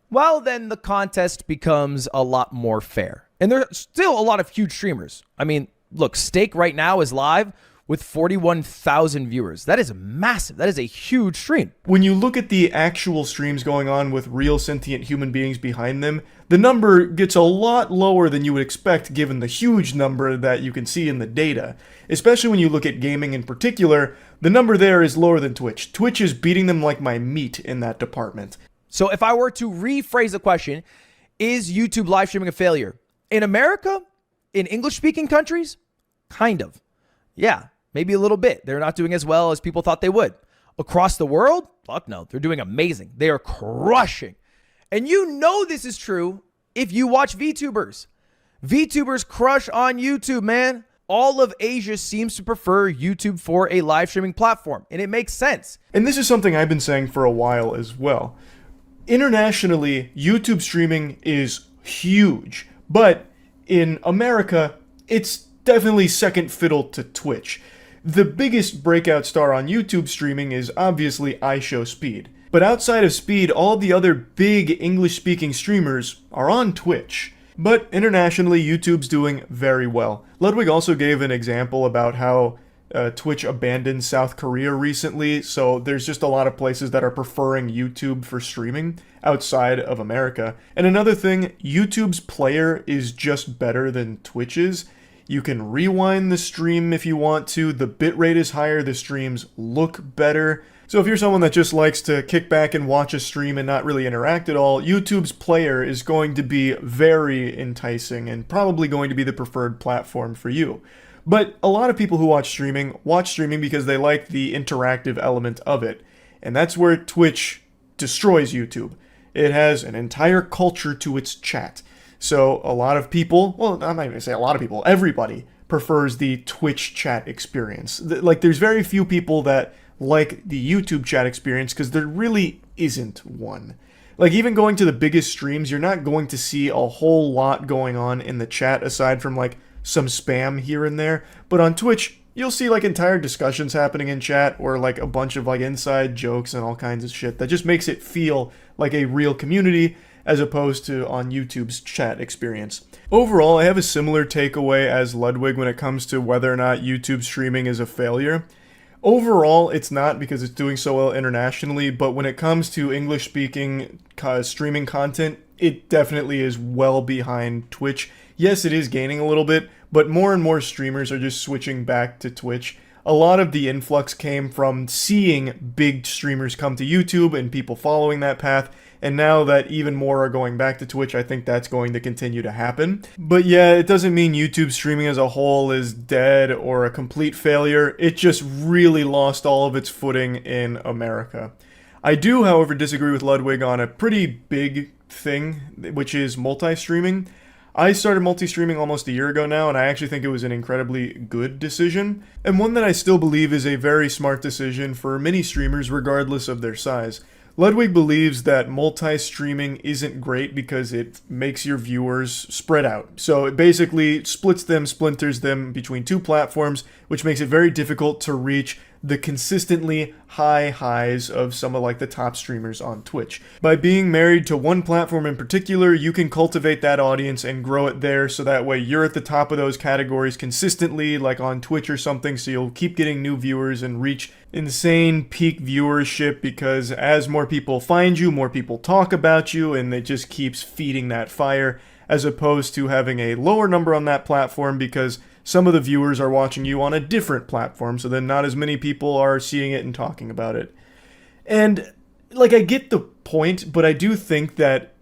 Speaker 17: Well, then the contest becomes a lot more fair. And there's still a lot of huge streamers. I mean, look, Steak right now is live with 41,000 viewers. That is massive. That is a huge stream.
Speaker 1: When you look at the actual streams going on with real sentient human beings behind them, the number gets a lot lower than you would expect given the huge number that you can see in the data. Especially when you look at gaming in particular, the number there is lower than Twitch. Twitch is beating them like my meat in that department.
Speaker 17: So if I were to rephrase the question, is YouTube live streaming a failure? In America? In English-speaking countries? Kind of. Yeah, maybe a little bit. They're not doing as well as people thought they would. Across the world? Fuck no. They're doing amazing. They are crushing. And you know this is true if you watch VTubers. VTubers crush on YouTube, man. All of Asia seems to prefer YouTube for a live streaming platform, and it makes sense.
Speaker 1: And this is something I've been saying for a while as well. Internationally, YouTube streaming is huge, but in America, it's definitely second fiddle to Twitch. The biggest breakout star on YouTube streaming is obviously iShowSpeed. But outside of Speed, all the other big English-speaking streamers are on Twitch. But internationally, YouTube's doing very well. Ludwig also gave an example about how Twitch abandoned South Korea recently, so there's just a lot of places that are preferring YouTube for streaming outside of America. And another thing, YouTube's player is just better than Twitch's. You can rewind the stream if you want to, the bitrate is higher, the streams look better. So if you're someone that just likes to kick back and watch a stream and not really interact at all, YouTube's player is going to be very enticing and probably going to be the preferred platform for you. But a lot of people who watch streaming because they like the interactive element of it. And that's where Twitch destroys YouTube. It has an entire culture to its chat. So a lot of people, well, I'm not even gonna say a lot of people, everybody prefers the Twitch chat experience. Like, there's very few people that like the YouTube chat experience because there really isn't one. Like, even going to the biggest streams, you're not going to see a whole lot going on in the chat aside from like some spam here and there. But on Twitch, you'll see like entire discussions happening in chat or like a bunch of like inside jokes and all kinds of shit that just makes it feel like a real community as opposed to on YouTube's chat experience. Overall, I have a similar takeaway as Ludwig when it comes to whether or not YouTube streaming is a failure. Overall, it's not because it's doing so well internationally, but when it comes to English-speaking streaming content, it definitely is well behind Twitch. Yes, it is gaining a little bit, but more and more streamers are just switching back to Twitch. A lot of the influx came from seeing big streamers come to YouTube and people following that path, and now that even more are going back to Twitch, I think that's going to continue to happen. But yeah, it doesn't mean YouTube streaming as a whole is dead or a complete failure. It just really lost all of its footing in America. I do, however, disagree with Ludwig on a pretty big thing, which is multi-streaming. I started multi-streaming almost a year ago now, and I actually think it was an incredibly good decision, and one that I still believe is a very smart decision for many streamers regardless of their size. Ludwig believes that multi-streaming isn't great because it makes your viewers spread out. So it basically splinters them between two platforms, which makes it very difficult to reach the consistently high highs of some of like the top streamers on Twitch. By being married to one platform in particular, you can cultivate that audience and grow it there so that way you're at the top of those categories consistently, like on Twitch or something, so you'll keep getting new viewers and reach insane peak viewership because as more people find you, more people talk about you, and it just keeps feeding that fire, as opposed to having a lower number on that platform because some of the viewers are watching you on a different platform, so then not as many people are seeing it and talking about it. And, like, I get the point, but I do think that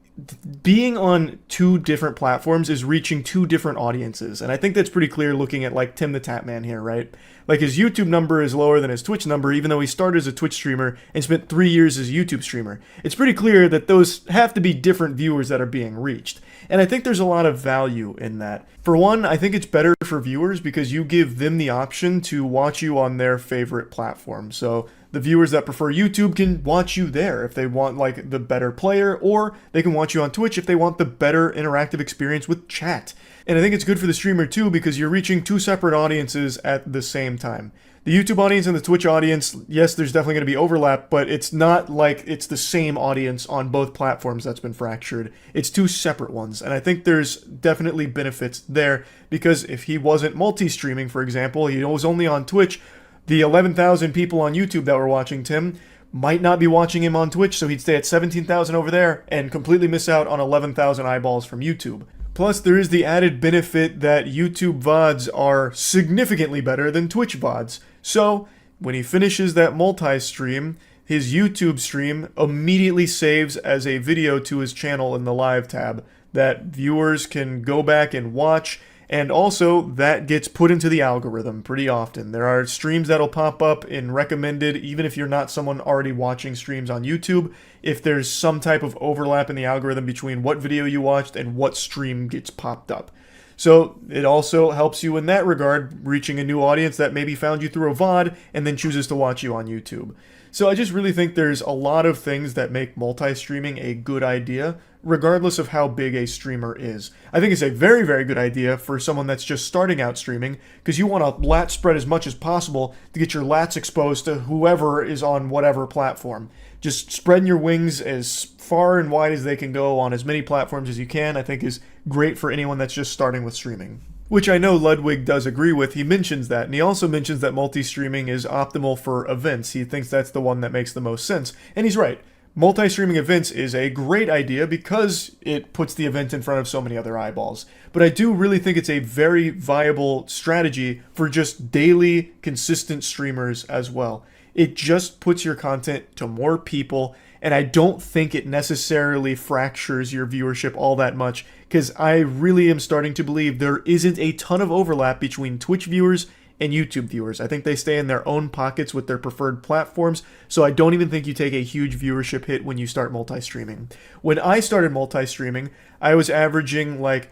Speaker 1: being on two different platforms is reaching two different audiences. And I think that's pretty clear looking at, like, Tim the Tatman here, right? Like, his YouTube number is lower than his Twitch number, even though he started as a Twitch streamer and spent 3 years as a YouTube streamer. It's pretty clear that those have to be different viewers that are being reached. And I think there's a lot of value in that. For one, I think it's better for viewers because you give them the option to watch you on their favorite platform. So the viewers that prefer YouTube can watch you there if they want like the better player, or they can watch you on Twitch if they want the better interactive experience with chat. And I think it's good for the streamer too because you're reaching two separate audiences at the same time. The YouTube audience and the Twitch audience, yes, there's definitely going to be overlap, but it's not like it's the same audience on both platforms that's been fractured. It's two separate ones, and I think there's definitely benefits there because if he wasn't multi-streaming, for example, he was only on Twitch, the 11,000 people on YouTube that were watching Tim might not be watching him on Twitch, so he'd stay at 17,000 over there and completely miss out on 11,000 eyeballs from YouTube. Plus, there is the added benefit that YouTube VODs are significantly better than Twitch VODs. So, when he finishes that multi-stream, his YouTube stream immediately saves as a video to his channel in the live tab that viewers can go back and watch, and also that gets put into the algorithm pretty often. There are streams that'll pop up in recommended, even if you're not someone already watching streams on YouTube, if there's some type of overlap in the algorithm between what video you watched and what stream gets popped up. So it also helps you in that regard, reaching a new audience that maybe found you through a VOD and then chooses to watch you on YouTube. So I just really think there's a lot of things that make multi-streaming a good idea, regardless of how big a streamer is. I think it's a very, very good idea for someone that's just starting out streaming, because you want to lat spread as much as possible to get your lats exposed to whoever is on whatever platform. Just spreading your wings as far and wide as they can go on as many platforms as you can, I think is great for anyone that's just starting with streaming. Which I know Ludwig does agree with. He mentions that, and he also mentions that multi-streaming is optimal for events. He thinks that's the one that makes the most sense, and he's right. Multi-streaming events is a great idea because it puts the event in front of so many other eyeballs. But I do really think it's a very viable strategy for just daily, consistent streamers as well. It just puts your content to more people, and I don't think it necessarily fractures your viewership all that much, because I really am starting to believe there isn't a ton of overlap between Twitch viewers and YouTube viewers. I think they stay in their own pockets with their preferred platforms, so I don't even think you take a huge viewership hit when you start multi-streaming. When I started multi-streaming, I was averaging like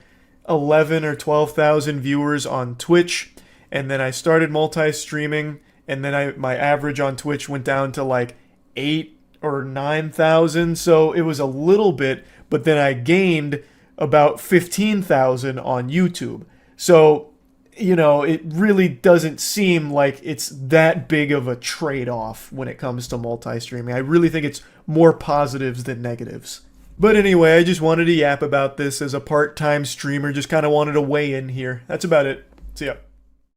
Speaker 1: 11 or 12,000 viewers on Twitch, and then I started multi-streaming, and then my average on Twitch went down to like 8 or 9,000, so it was a little bit, but then I gained about 15,000 on YouTube. So, you know, it really doesn't seem like it's that big of a trade-off when it comes to multi-streaming. I really think it's more positives than negatives. But anyway, I just wanted to yap about this as a part-time streamer, just kind of wanted to weigh in here. That's about it. See ya.